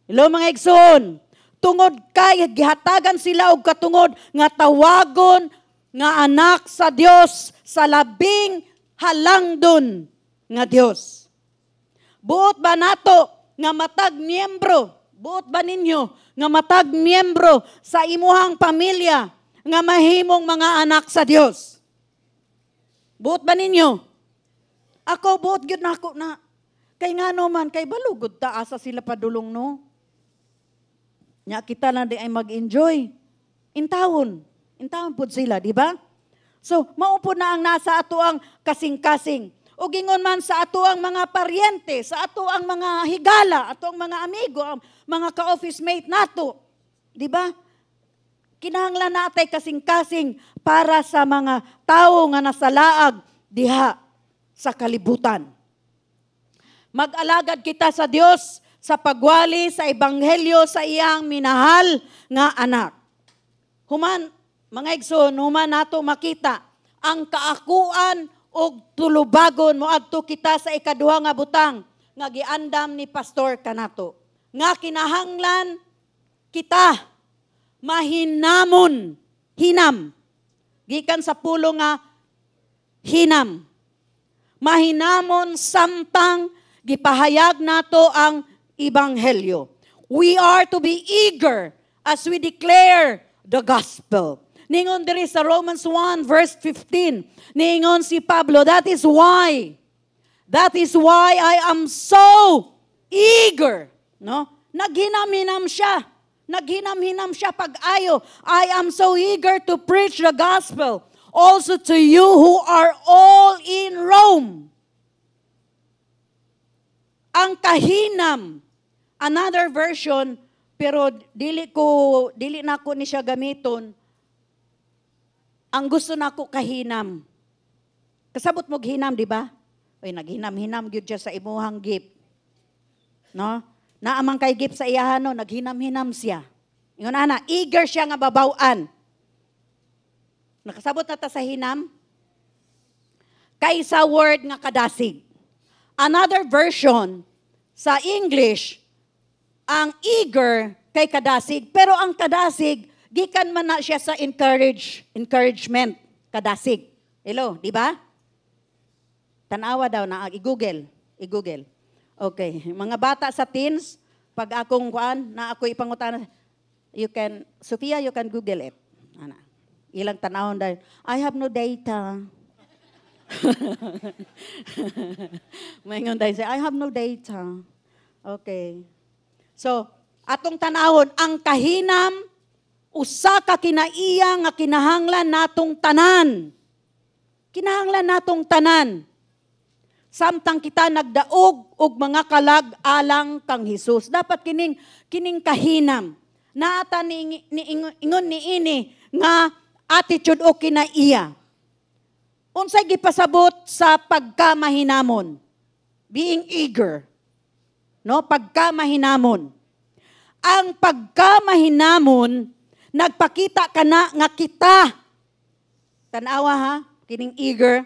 Hello mga igsoon, tungod kay gihatagan sila og katungod nga tawagon nga anak sa Dios sa labing halangdon nga Dios. Buot ba nato nga matag miyembro, buot ba ninyo nga matag miyembro sa imuhang pamilya nga mahimong mga anak sa Dios? Buot ba ninyo? Ako buot gyud nako na kay ngano man kay balugod ta asa sila padulong no. Nya kita na di ay mag-enjoy. Intawon. Intawon pud sila, di ba? So, maupo na ang nasa ato ang kasing-kasing. O gingon man sa ato ang mga paryente, sa ato ang mga higala, ato ang mga amigo, ang mga ka-office mate nato. Di ba? Kinahanglan natay kasing-kasing para sa mga tao nga nasalaag diha sa kalibutan. Mag-alagad kita sa Dios sa pagwali sa ebanghelyo sa iyang minahal nga anak. Human, mga igsoon, human nato makita ang kaakuan o tulubagon moadto kita sa ikaduha nga butang nga giandam ni pastor kanato. Nga kinahanglan kita mahinamon, hinam. Gikan sa pulo nga hinam. Mahinamon samtang gipahayag nato ang ebanghelyo. We are to be eager as we declare the gospel. Ningon diri sa Romans 1 verse 15. Ningon si Pablo, that is why I am so eager. No? Naghinam-hinam siya. Naghinam-hinam siya pag-ayo. I am so eager to preach the gospel also to you who are all in Rome. Ang kahinam, another version, pero dili na ko ni siya gamiton. Ang gusto nako kahinam. Kasabot mo hinam, di ba? Oy, naghinam-hinam gyud siya sa imuhang gift. No? Naamang kay gift sa iyahan no, naghinam-hinam siya. Ingon ana, eager siya nga babaw-an. Nakasabot na ta sa hinam? Kaysa word nga kadasig. Another version sa English, ang eager kay kadasig, pero ang kadasig gikan man na siya sa encouragement, kadasig. Hello, di ba? Tanawa daw na i-Google. Okay, mga bata sa teens, pag akong na ako ipangutana, Sophia, you can Google it. Ana. Ilang tanawon dahil, I have no data. Mayngon dahil say, I have no data. Okay. So, atong tanawon, ang kahinam, usa ka kinaiya nga kinahanglan natong tanan. Kinahanglan natong tanan. Samtang kita nagdaog og mga kalag-alang kang Hesus. Dapat kining kahinam. Naata ingon ni ini nga attitude o kinaiya. Unsay gipasabot sa pagkamahinamon? Being eager. No, pagkamahinamon. Ang pagkamahinamon nagpakita kana nga kita. Tanawa ha, kining eager.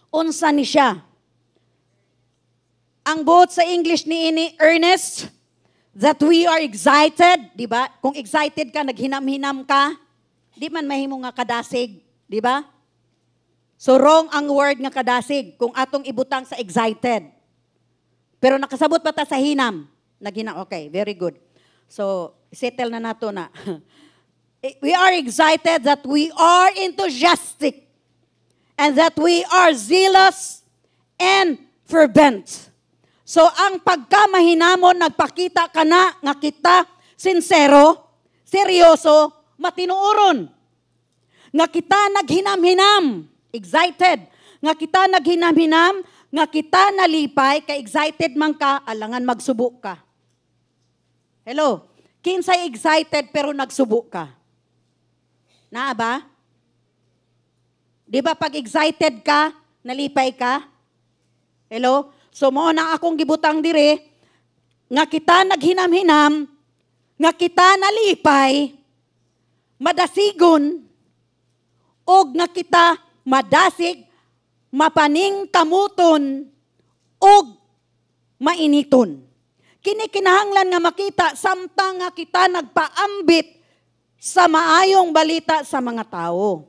Unsa ni siya? Ang buot sa English ni ini earnest, that we are excited, di ba? Kung excited ka, naghinam-hinam ka, di man mahimo nga kadasig, di ba? So wrong ang word nga kadasig kung atong ibutang sa excited. Pero nakasabot pa ta sa hinam. Naghinam, okay, very good. So, settle na nato na. We are excited that we are enthusiastic and that we are zealous and fervent. So, ang pagkamahinamon, nagpakita ka na nga kita sincero, seryoso, matinuoron. Nga kita naghinam-hinam, excited. Nga kita naghinam-hinam, nga kita nalipay, ka-excited man ka, alangan magsubok ka. Hello? Kinsay excited pero nagsubok ka? Naa ba? Di ba pag excited ka, nalipay ka? Hello? So mo na akong gibutang dire, nga kita naghinam-hinam, nga kita nalipay, madasigon, o nga kita madasig, mapaning kamuton, o mainiton. Kinikinahanglan nga makita, samtang nga kita nagpaambit sa maayong balita sa mga tao.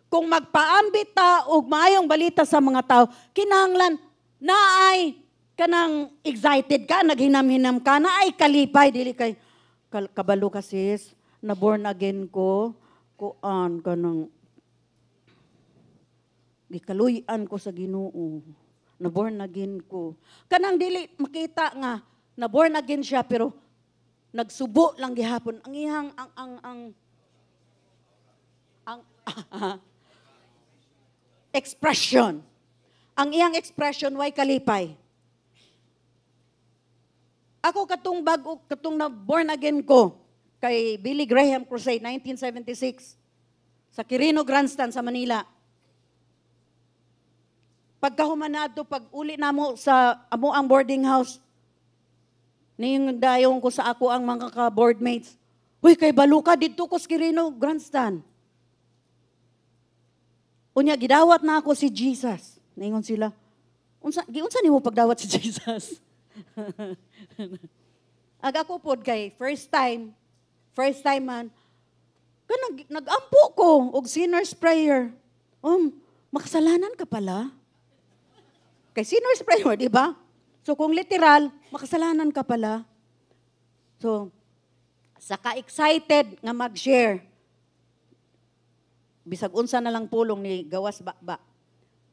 Kung magpaambit ta o maayong balita sa mga tao, kinahanglan naay kanang excited ka, naghinam-hinam ka, naay kalipay, dili kay kabalo ka sis, na born again ko, kuan kanang gikaluyan ko sa Ginoo, na born again ko. Kanang dili makita nga na born again siya pero nagsubo lang gihapon. Ang ihang ang Ang expression. Ang iyang expression way kalipay. Ako katong na born again ko kay Billy Graham Crusade 1976 sa Quirino Grandstand sa Manila. Pagkahuman nato pag uli namo sa amo ang boarding house, ning dayong ko sa ako ang mga ka-boardmates. Uy, kay baluka dito ko sa Quirino Grandstand. Unya gidawat na ako si Jesus. Ningon sila, unsa nimo pagdawat si Jesus? Aga ko pod kay first time man, nag-ampo ko og sinner's prayer. Makasalanan ka pala. Kay sinner's prayer, di ba? So kung literal, makasalanan ka pala. So, saka excited nga mag-share. Bisag unsa na lang pulong ni gawas bakba.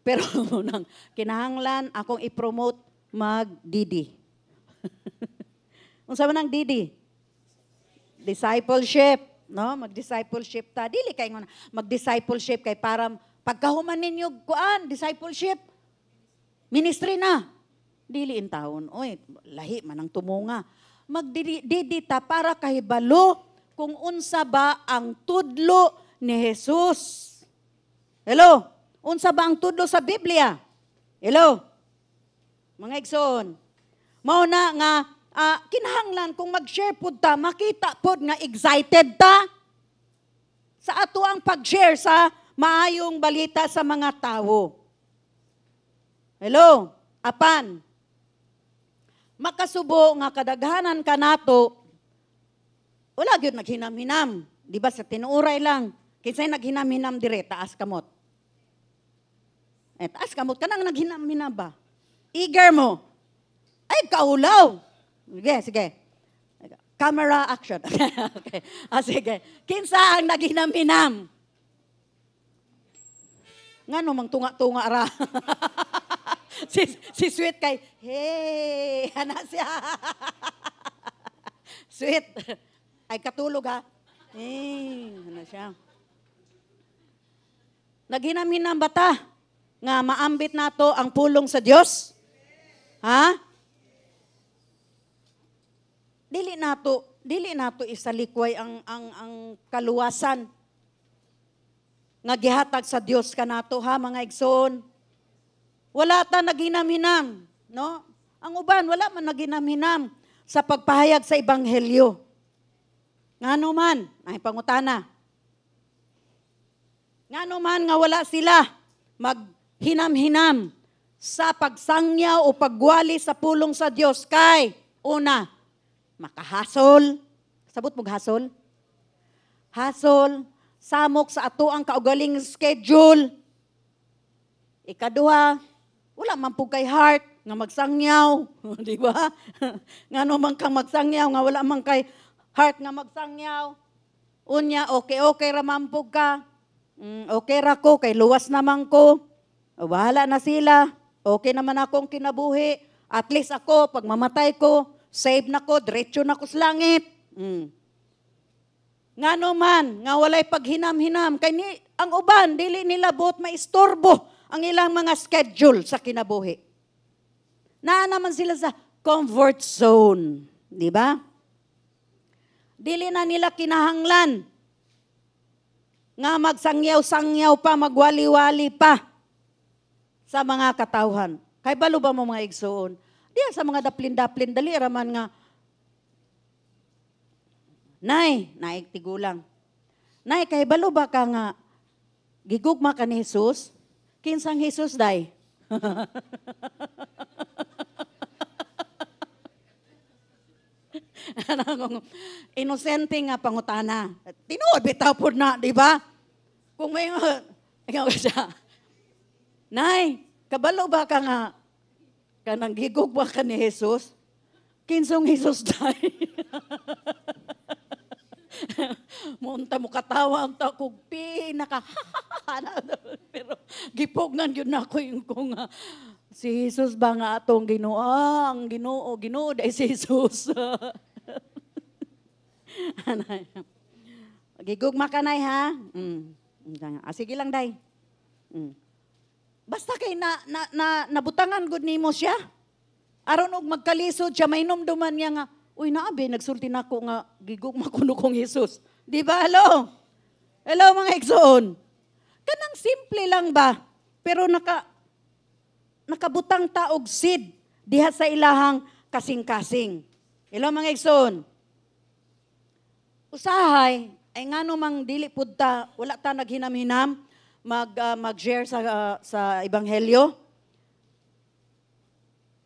Pero nang kinahanglan akong i-promote mag-Didi. Unsa man ang Didi? Discipleship, no? Mag-discipleship ta. Dili kay mag-discipleship kay para pagkahuman ninyo kuan, discipleship. Ministry na. Dili in taon. Oy, lahi man ang tumunga. Mag-Didi ta para kahibalo kung unsa ba ang tudlo ni Jesus. Hello? Unsa ba ang tudlo sa Biblia? Hello? Mga igsoon. Mao na nga kinahanglan kung mag-share pud ta, makita pud nga excited ta sa ato ang pag-share sa maayong balita sa mga tao. Hello? Apan? Makasubo nga kadaghanan ka nato, wala gyud naghinam-hinam. Di ba sa tinuuray lang, kinsay naghinam-hinam dire, taas kamot. Taas kamot ka nang naghinam-hinam ba? Eager mo. Ay, kaulaw. Sige. Camera action. Okay. Sige. Kinsa ang naghinam-hinam? Ngano mang tunga-tunga ra. si Sweet kay, hey, ana siya. Sweet. Ay, katulog ha. Hey, ana siya. Naghinam-hinam ba ta? Nga maambit nato ang pulong sa Dios? Ha? Dili nato isalikway ang kaluwasan nga gihatag sa Dios kanato ha mga igsoon. Wala ta naghinam-hinam, no? Ang uban wala man naghinam-hinam sa pagpahayag sa ebanghelyo. Ngano man ay pangutana. Ngano man nga wala sila maghinam-hinam sa pagsangyaw o pagwali sa pulong sa Dios kay una, makahasol. Sabot mong hasol? Hasol, samok sa ato ang kaugaling schedule. Ikaduha, wala man po kay heart nga magsangyaw. Di ba? Ngano man kang magsangyaw nga wala man kay heart nga magsangyaw. Unya, okay ramampog ka. Okay ra ko, kay luwas naman ko. Bahala na sila. Okay naman akong kinabuhi. At least ako, pag mamatay ko, save na ko, diretso na ko sa langit. Ngano man, nga walay paghinam-hinam. Kay ang uban, dili nila buot maistorbo ang ilang mga schedule sa kinabuhi. Naa naman sila sa comfort zone. Di ba? Dili na nila kinahanglan nga magsangyaw-sangyaw pa, magwali-wali pa sa mga katawhan. Kay balo ba mo mga igsoon? Diyan sa mga daplin-daplin, dali raman nga, Nay, naigtigulang. Nay, kay balo ba ka nga, gigugma ka ni Jesus? Kinsang Jesus, day? Inosente nga pangutana. Tinuod bitaw po na, di ba? Kung may ikaw siya, Nay, kabalo ba ka nga kanang gigog ba ka ni Jesus? Kinsong Jesus day? Munta mo katawa ang takugpi, pero gipognan yun na ako yung kung si Jesus ba nga atong Ginoo, ang Ginoo day si Jesus. Gigugma ka nay ha? Sige lang, day. Basta kay nabutangan gud nimo siya. Aron og magkalisod siya, may numduman niya nga, uy, naabi, nagsulti na ako nga, gigugma ko kong Jesus. Di ba, hello? Hello, mga igsoon. Kanang simple lang ba? Pero nakabutang taog seed diha sa ilahang kasing-kasing. Hello, mga igsoon. Usahay, ay nga mang dili pud ta, wala ta naghinam-hinam, mag-share sa ebanghelyo.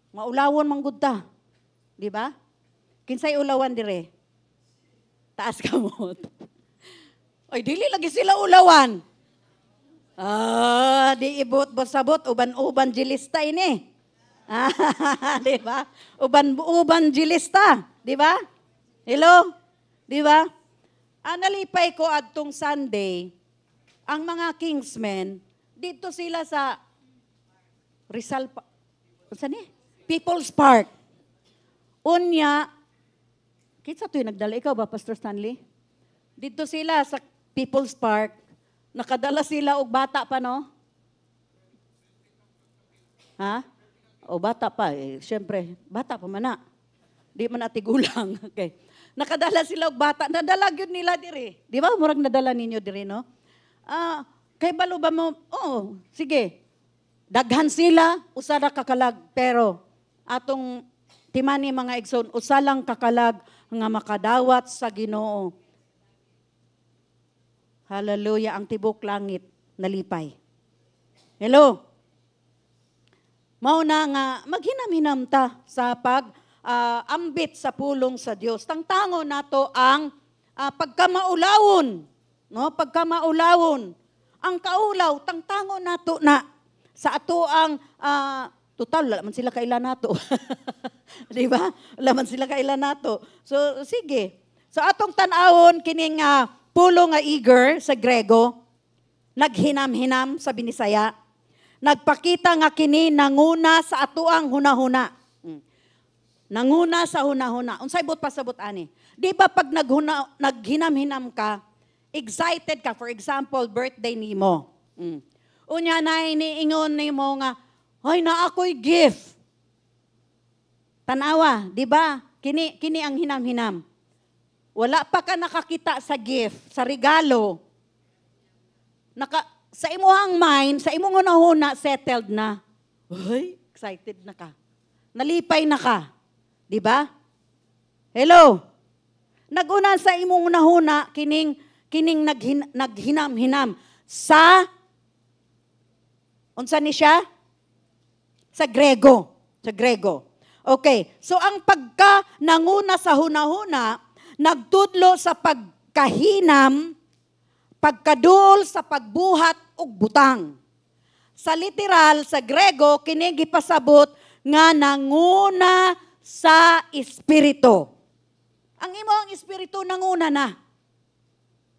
Maulawon manggod ta. Di ba? Kinsay ulawan dire? Taas kamot. Ay, dili lagi sila ulawan. Di ibot bosabot, uban-uban jilista ini. Di ba? Uban jilista. Di ba? Hello? Di ba? Nalipay ko adtong Sunday, ang mga Kingsmen, dito sila sa Rizal, saan eh? People's Park. Unya, kitsa ito'y nagdala. Ikaw ba, Pastor Stanley? Dito sila sa People's Park, nakadala sila og bata pa, no? Ha? O bata pa, siyempre, bata pa man na. Di man natigulang. Okay. Nakadala sila og bata. Nadala yun nila dire. Di ba? Murag nadala ninyo dire, no? Kay balo ba mo? Oo, sige. Daghan sila, usara kakalag, pero atong timani mga igsoon, usalang kakalag nga makadawat sa Ginoo. Hallelujah, ang tibok langit nalipay. Hello? Mao na nga maghinam-hinam ta sa ambit sa pulong sa Dios. Tangtango nato ang pagkamaulawon, no? Pagkamaulawon. Ang kaulaw tangtango nato na sa ato ang total, laman sila kailan nato. Di ba? Laman sila kailan nato. So, sige. So, atong tanawon, kining pulo nga eager sa Grego, naghinam-hinam sa Binisaya, nagpakita nga kini nanguna sa ato ang hunahuna. Nanguna sa hunahuna. Unsay bot pasabot ani? Di ba pag naghinam-hinam ka, excited ka, for example, birthday nimo. Unya na iniingon nimo nga, hoy na ako'y gift. Tanawa, di ba? Kini ang hinam-hinam. Wala pa ka nakakita sa gift, sa regalo. Sa imuhang mind, sa imong hunahuna, settled na. Hoy, excited na ka. Nalipay na ka. Di ba? Hello? Naguna sa imong hunahuna, kining naghinam-hinam sa unsa ni siya? Sa Grego. Sa Grego. Okay. So, ang pagka nanguna sa hunahuna, nagtudlo sa pagkahinam, pagkaduol sa pagbuhat ug butang. Sa literal, sa Grego, kini gipasabot nga nanguna sa Espiritu. Ang imo ang Espiritu nanguna na.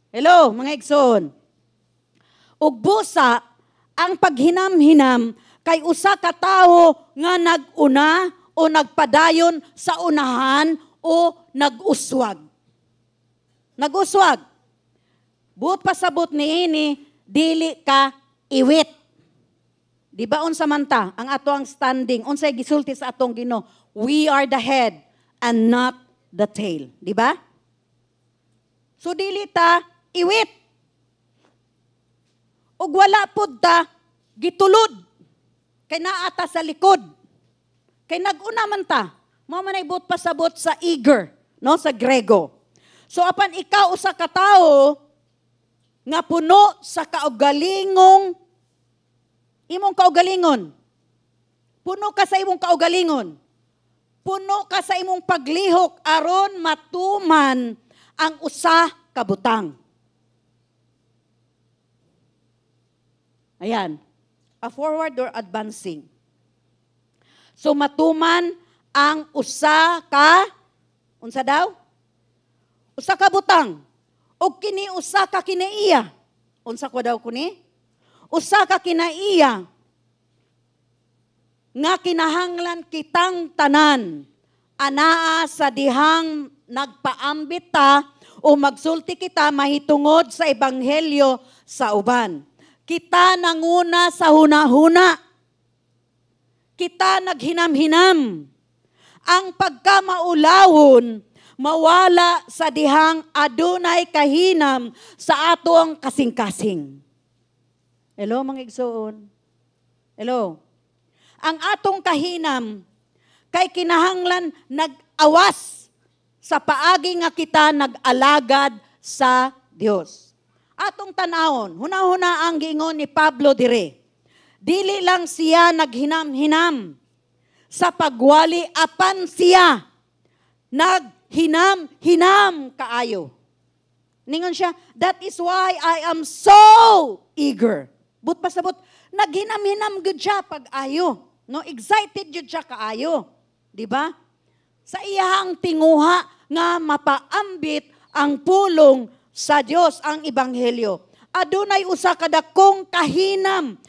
Hello, mga igsoon. Ug busa, ang paghinam-hinam kay usa ka tawo nga naguna o nagpadayon sa unahan o nag-uswag. Nag-uswag. Buot pasabot niini, dili ka iwit. Di ba unsa man ta ang ato ang standing, unsay gisulti sa atong Ginoo? We are the head and not the tail. Di ba? So dili ta iwit. Ug wala pud ta gitulod. Kay naata sa likod. Kay nag-una man ta. Mao man ay buot pasabot sa eager, no, sa Grego. So apan ikaw usa ka tawo nga puno sa kaugalingong imong kaugalingon. Puno ka sa imong kaugalingon. Puno ka sa imong paglihok aron matuman ang usa ka butang. Ayan. A forward or advancing. So matuman ang usa ka unsa daw? Usa ka butang. O kini usa ka kinaiya. Unsa ko daw kuni? Usa ka kinaiya nga kinahanglan kitang tanan anaa sa dihang nagpaambit ta o magsulti kita mahitungod sa ebanghelyo sa uban. Kita nanguna sa hunahuna. Kita naghinam-hinam. Ang pagkamaulawon, mawala sa dihang adunay kahinam sa atong kasing-kasing. Hello, mga igsoon? Hello? Ang atong kahinam, kay kinahanglan nag-awas sa paagi nga kita nag-alagad sa Dios. Atong tanawon, huna-huna ang giingon ni Pablo dire. Dili lang siya naghinam-hinam sa pagwali, apan siya naghinam-hinam kaayo. Ningon siya, that is why I am so eager. But pasabot, naghinam-hinam gud siya pag-ayo. No, excited jud siya kaayo. Di ba? Sa iyang tinguha nga mapaambit ang pulong sa Dios, ang ebanghelyo. Adunay usa ka dakong kahinam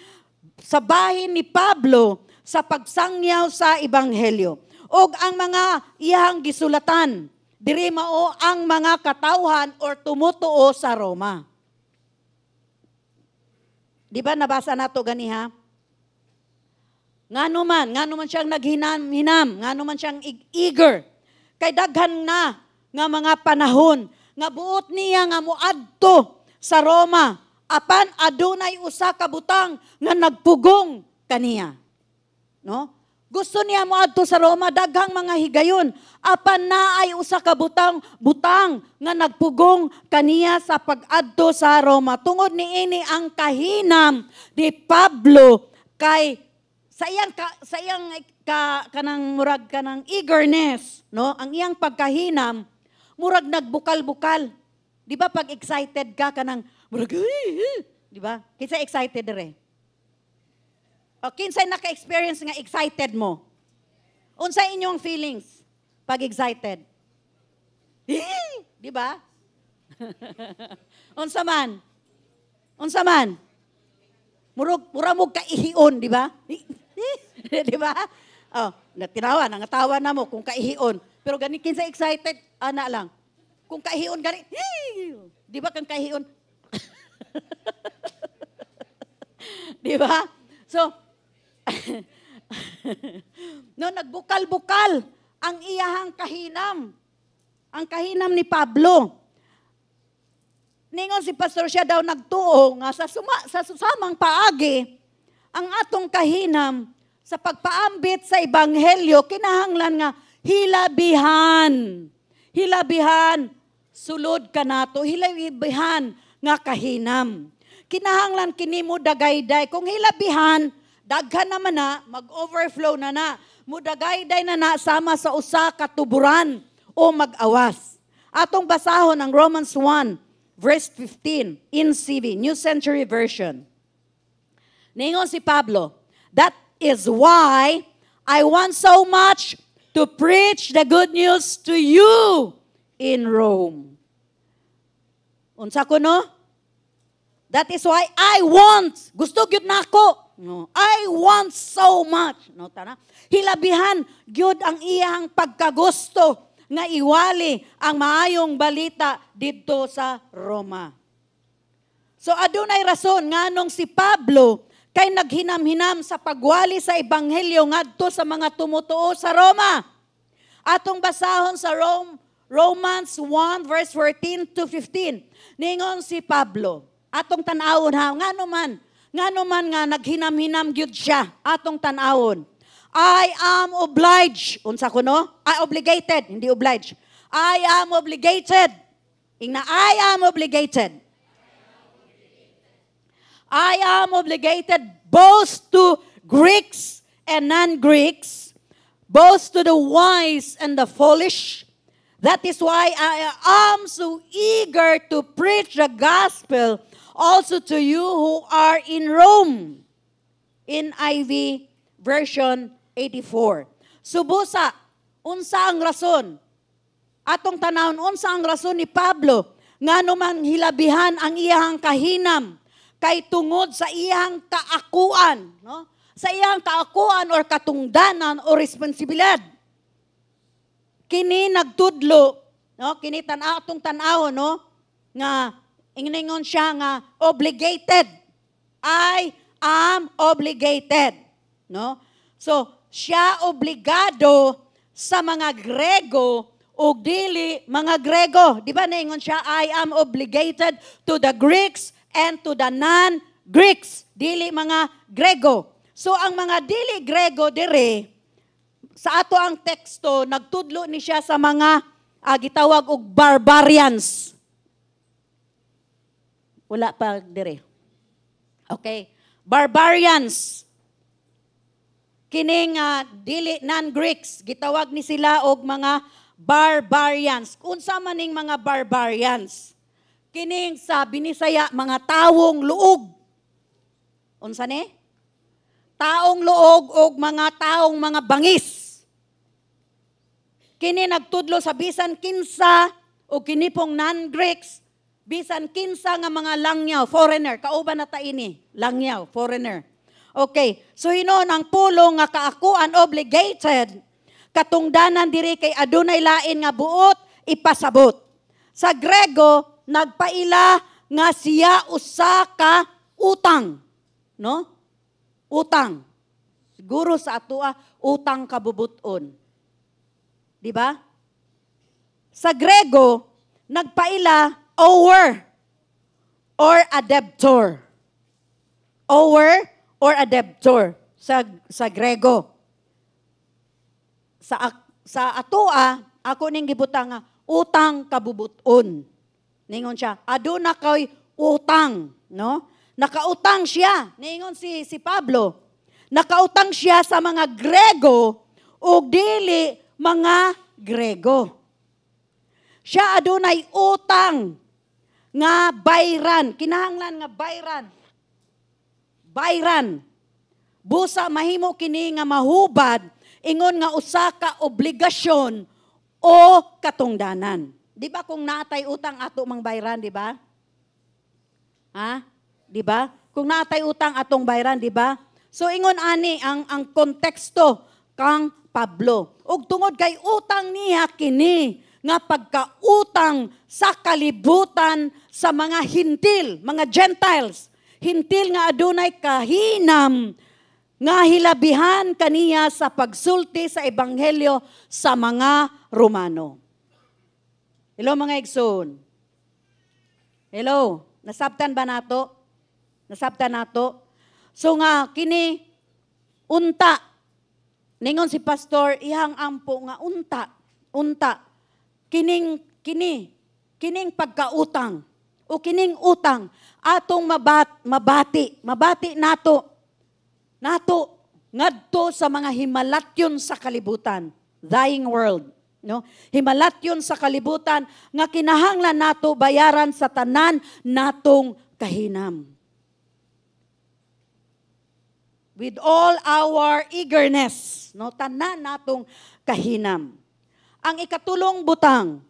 sa bahin ni Pablo sa pagsangyaw sa ebanghelyo. Og ang mga iyang gisulatan, diri mao ang mga katawhan or tumutuo sa Roma. Di ba nabasa nato ganiha? Ngano man siyang naghinam-hinam, ngano man siyang eager. Kay daghan na nga mga panahon nga buot niya nga moadto sa Roma, apan adunay usa ka butang nga nagpugong kaniya. No? Gusto niya moadto sa Roma, daghang mga higayon, apan naay usa ka butang nga nagpugong kaniya sa pag-adto sa Roma. Tungod niini ang kahinam ni Pablo kay sa iyang kanang murag kanang eagerness, no? Ang iyang pagkahinam murag nagbukal-bukal. Di ba pag excited ka kanang murag di ba? Kinsa excited dire? O kinsa naka-experience nga excited mo? Unsa inyong feelings pag excited? Di ba? Unsa man? Mura mo kaihion, di ba? Di ba? Oh, nangatawa na mo kung kaihion. Pero gani kinsa excited, ana lang. Kung kaihion gani, di ba kang kaihion? Di ba? So, no, nagbukal-bukal ang iyahang kahinam. Ang kahinam ni Pablo. Ningon si pastor siya daw nagtuo nga sa susamang paagi, ang atong kahinam sa pagpaambit sa ebanghelyo, kinahanglan nga hilabihan, sulod ka nato, hilabihan nga kahinam. Kinahanglan kini mo dagayday. Kung hilabihan, daghan naman na, mag-overflow na. Mudagayday na sama sa usa ka tuburan o mag-awas. Atong basahon ang Romans 1, verse 15, NCV, New Century Version. Ningon si Pablo, that is why I want so much to preach the good news to you in Rome. Unsa ko no? That is why I want, gusto gyud nako. No, I want so much. No, tana. Hilabihan gyud ang iyang pagkagusto nga iwali ang maayong balita didto sa Roma. So adunay rason nganong si Pablo kay naghinam-hinam sa pagwali sa ebanghelyo ngadto sa mga tumutuo sa Roma. Atong basahon sa Romans 1 verse 14 to 15. Ningon si Pablo, atong tan-awon ha, ngano man nga naghinam-hinam gyud siya, atong tan-awon. I am obliged. Unsa ko no? Obligated, hindi obliged. I am obligated. Ingna, I am obligated. I am obligated both to Greeks and non-Greeks, both to the wise and the foolish. That is why I am so eager to preach the gospel also to you who are in Rome. In NIV version 84. Subusa, unsa ang rason? Atong tanawon, unsa ang rason ni Pablo ngano man hilabihan ang iyang kahinam kay tungod sa iyang kaakuan, no? Sa iyang kaakuan or katungdanan o responsibilidad. Kini nagtudlo no? Kini tan-aw atong tan-aw, no? Nga ingon siya nga obligated. I am obligated, no? So siya obligado sa mga Grego o dili mga Grego. Di ba naingon siya, I am obligated to the Greeks and to the non-Greeks. Dili mga Grego. So ang mga dili Grego dire, sa ato ang teksto, nagtudlo ni siya sa mga gitawag og barbarians. Wala pa dire. Okay. Barbarians. Kining dili non-Greeks, gitawag ni sila og mga barbarians. Unsa man ning mga barbarians? Kining sa Binisaya, mga tawong luog. Unsa ni? Taong luog og mga taong mga bangis. Kini nagtudlo sa bisan kinsa o kini pong non-Greeks, bisan kinsa nga mga langyaw, foreigner, kauban na ta ini, langyaw, foreigner. Okay, so hinon ang pulong nga kaakuan obligated, katungdanan diri kay adunay lain nga buot ipasabot. Sa Grego, nagpaila nga siya usa ka utang, no? Utang. Siguro sa atoa, utang kabubuton. Di ba? Sa Grego, nagpaila ower or a debtor. Ower or a debtor sa Grego. Sa atoa, ako ning gibutang nga utang kabubuton. Ningon siya, aduna kay utang, no? Nakautang siya, ningon si Pablo. Nakautang siya sa mga Grego o dili mga Grego. Siya adunay utang nga bayran, kinahanglan nga bayran. Bayran. Busa mahimo kini nga mahubad ingon nga usa ka obligasyon o katungdanan. Di ba kung natay utang ato mang bayran, di ba? Ha? Di ba? Kung natay utang atong bayran, di ba? So ingon ani ang konteksto kang Pablo. Ug tungod kay utang niya kini nga pagkautang sa kalibutan sa mga hintil, mga Gentiles. Hintil nga adunay kahinam nga hilabihan kaniya sa pagsulti sa ebanghelyo sa mga Romano. Hello mga igsoon. Hello, nasabtan ba nato? Nasabtan nato? So nga kini unta ningon si pastor ihang ampo nga unta kining pagkautang o kining utang atong mabati nato ngadto sa mga himalatyon sa kalibutan, dying world, no? Himalatyon sa kalibutan nga kinahanglan nato bayaran sa tanan natong kahinam. With all our eagerness, no, tanan natong kahinam. Ang ikatulong butang,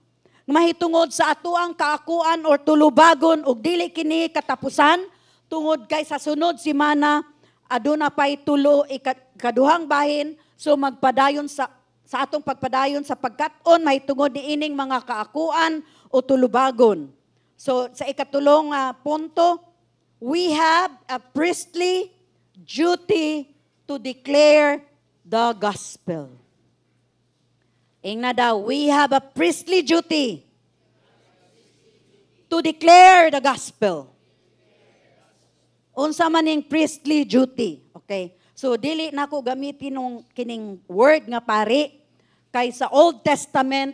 mahitungod sa atuang kaakuan or tulubagon ug dili kini katapusan tungod kay sa sunod semana aduna pay tulo ikaduhang bahin, so magpadayon sa atong pagpadayon sa pagkat-on mahitungod niining mga kaakuan o tulubagon. So sa ikatulong punto, we have a priestly duty to declare the gospel. Ingna daw, we have a priestly duty to declare the gospel. Unsa man ning priestly duty. Okay? So dili nako gamitin nung kining word nga pari kay sa Old Testament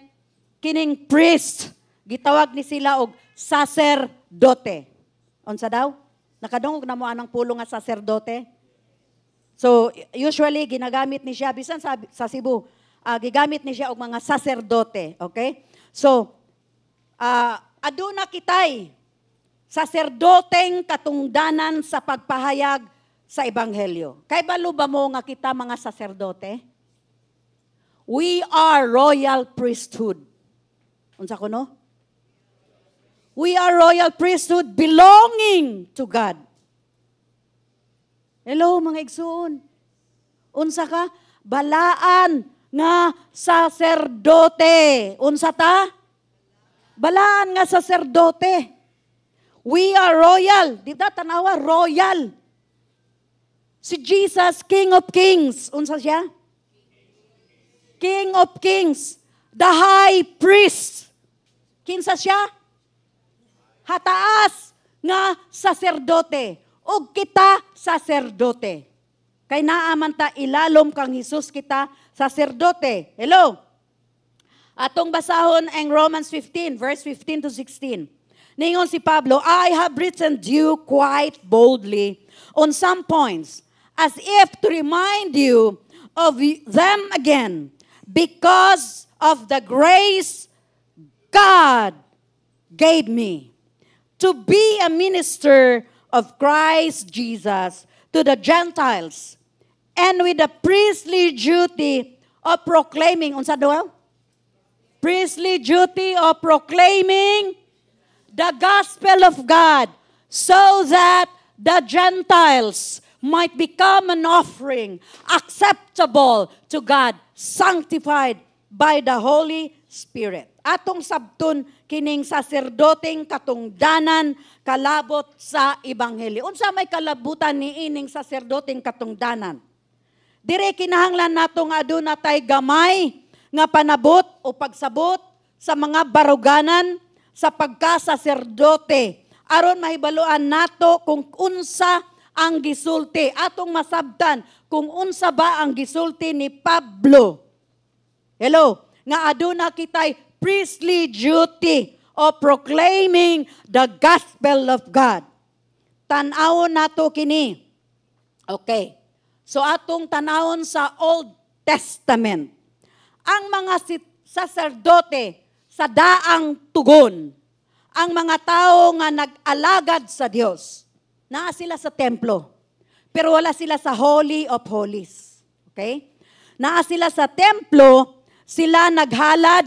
kining priest gitawag ni sila og sacerdote. Unsa daw? Nakadungog na mo anang pulo nga sacerdote? So, usually, ginagamit ni siya, bisan sa Cebu, gigamit ni siya og mga sacerdote. Okay? So, aduna kitay, sacerdoteng katungdanan sa pagpahayag sa Ebanghelyo. Kay balo ba mo nga kita mga sacerdote? We are royal priesthood. Unsa ko no? We are royal priesthood belonging to God. Hello, mga igsoon. Unsa ka? Balaan nga saserdote. Unsa ta? Balaan nga saserdote. We are royal. Di ba tanawa? Royal. Si Jesus, King of Kings. Unsa siya? King of Kings. The High Priest. Kinsa siya? Hataas nga saserdote. O kita saserdote. Kay naaman ta ilalom kang Jesus kita saserdote. Hello? Atong basahon ang Romans 15, verse 15 to 16. Ningon si Pablo, I have written to you quite boldly on some points, as if to remind you of them again, because of the grace God gave me to be a minister of Christ Jesus to the Gentiles, and with the priestly duty of proclaiming, unsa daw? Priestly duty of proclaiming the gospel of God, so that the Gentiles might become an offering acceptable to God, sanctified by the Holy Spirit. Atong sabton kining saserdoteng katungdanan kalabot sa ebanghelyo. Unsa may kalabutan ni ining saserdoteng katungdanan? Dire kinahanglan nato nga aduna tay gamay nga panabot o pagsabot sa mga baruganan sa pagkasaserdote aron mahibaluan nato kung unsa ang gisulti. Atong masabtan kung unsa ba ang gisulti ni Pablo. Hello? Nga aduna kitay priestly duty of proclaiming the gospel of God. Tan-awon nato kini. Okay. So atong tanawon sa Old Testament. Ang mga saserdote sa daang tugon, ang mga tao nga nag-alagad sa Dios, naa sila sa templo, pero wala sila sa Holy of Holies. Okay? Naa sila sa templo, sila naghalad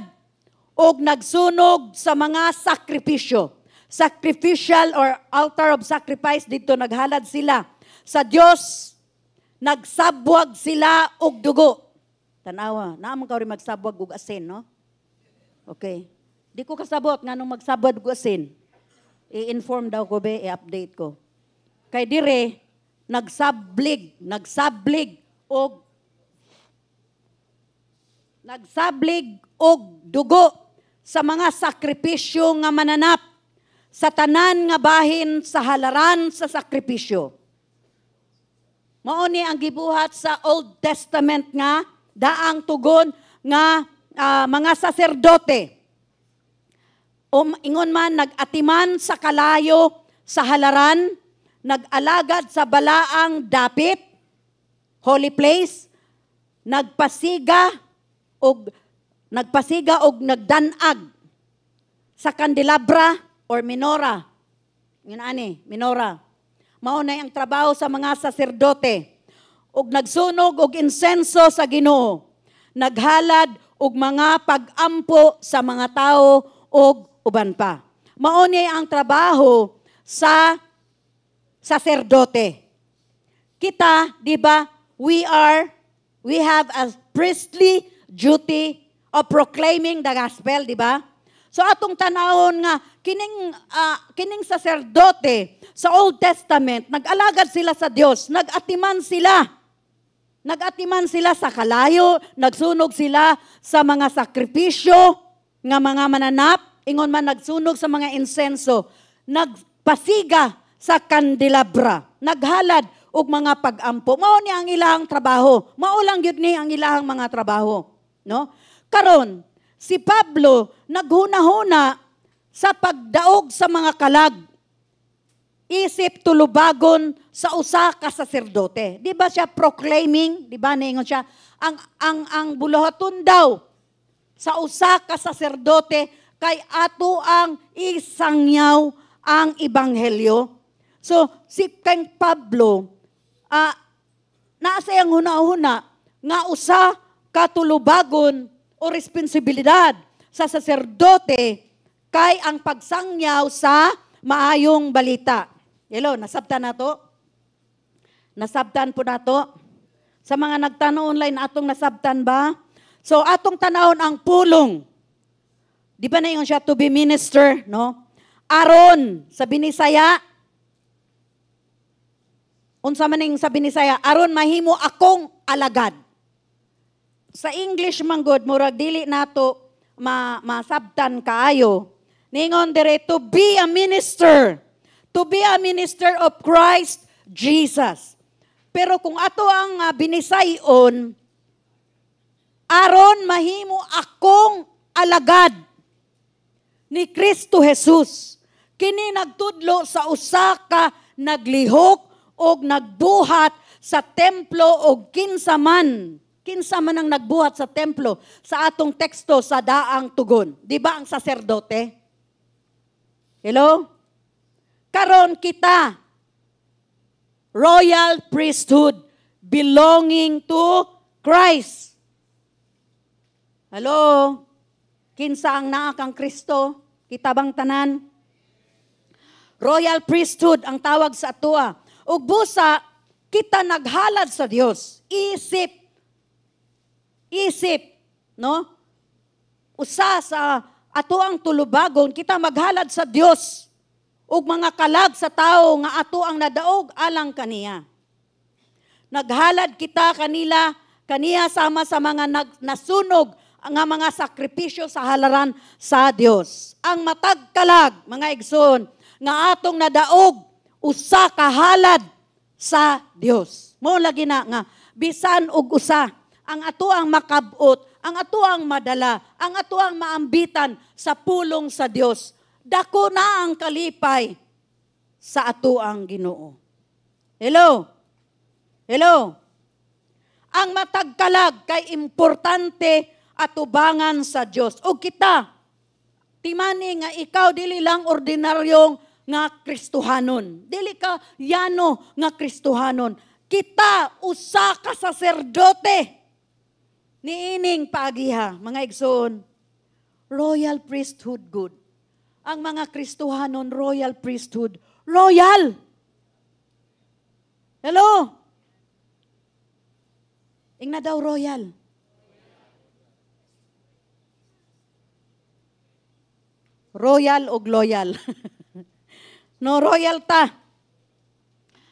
o nagsunog sa mga sakripisyo. Sacrificial or altar of sacrifice, dito naghalad sila. Sa Dios, nagsabwag sila og dugo. Tanawa, naamang ka rin magsabwag og asin, no? Okay. Di ko kasabot nga nung magsabwag og asin. I-inform daw ko be, i-update ko. Kay dire, nagsablig og dugo sa mga sakripisyo nga mananap sa tanan nga bahin sa halaran sa sakripisyo. Mao ni ang gibuhat sa Old Testament nga daang tugon nga mga saserdote. Ingon man nagatiman sa kalayo sa halaran, nag-alagad sa balaang dapit, holy place, nagpasiga og nagdanag sa kandelabra or minora. Yun ani, minora. Mao na ang trabaho sa mga saserdote. Og nagsunog og insenso sa Ginoo. Naghalad og mga pag-ampo sa mga tao og uban pa. Mao ni ang trabaho sa saserdote. Kita, di ba, we have a priestly duty of proclaiming the gospel, di ba? So atong tanawon nga kining saserdote sa Old Testament, nag-alagad sila sa Dios, nag-atiman sila sa kalayo, nagsunog sila sa mga sakripisyo nga mga mananap, ingon man nagsunog sa mga insenso, nagpasiga sa kandelabra, naghalad og mga pag-ampo. Mao ni ang ilahang trabaho. Mao lang gyud ni ang ilahang mga trabaho, no? Karon si Pablo naghuna-huna sa pagdaog sa mga kalag. Isip tulubagon sa usa ka saserdote. Di ba siya proclaiming? Di ba ningon siya ang buluhaton daw sa usa ka saserdote kay ato ang isangyaw ang ebanghelyo. So si King Pablo naasa yang huna-huna nga usa ka tulubagon o responsibilidad sa saserdote kay ang pagsangyaw sa maayong balita. Hello, nasabtan na to? Nasabtan po na to? Sa mga nagtanong online, atong nasabtan ba? So, atong tanawon ang pulong. Di ba na yung siya to be minister, no? Aron, sa Binisaya, unsa man ning sa Binisaya, aron mahimo akong alagad. Sa English man good, murag dili nato masabtan kaayo. Ningon dire, to be a minister. To be a minister of Christ Jesus. Pero kung ato ang binisayon, aron mahimo akong alagad ni Kristo Jesus. Kini nagtudlo sa usa ka naglihok og nagbuhat sa templo og kinsa man ang nagbuhat sa templo sa atong teksto sa daang tugon. Di ba ang saserdote? Hello? Karon kita, royal priesthood belonging to Christ. Hello? Kinsa ang naa kang Kristo? Kita bang tanan? Royal priesthood ang tawag sa atua. Ug busa, kita naghalad sa Dios. Isip, no? Usa sa atuang tulubagon, kita maghalad sa Dios. Ug mga kalag sa tao nga ato ang nadaog alang kaniya. Naghalad kita kaniya sama sa mga nasunog nga mga sakripisyo sa halaran sa Dios. Ang matag kalag, mga igsoon, nga atong nadaog usa ka halad sa Dios. Mo lagi na nga bisan og usa ang atuang makabot, ang atuang madala, ang atuang maambitan sa pulong sa Dios. Dako na ang kalipay sa atuang Ginoo. Hello? Hello? Ang matagkalag kay importante atubangan sa Dios. O kita, timani nga ikaw dili lang ordinaryong nga Kristohanon. Dili ka yano nga Kristohanon. Kita usa ka saserdote. Niining paagiha, mga igsoon. Royal priesthood good. Ang mga Kristohanon, royal priesthood. Royal! Hello? Ingna daw royal. Royal o loyal. No, royal ta.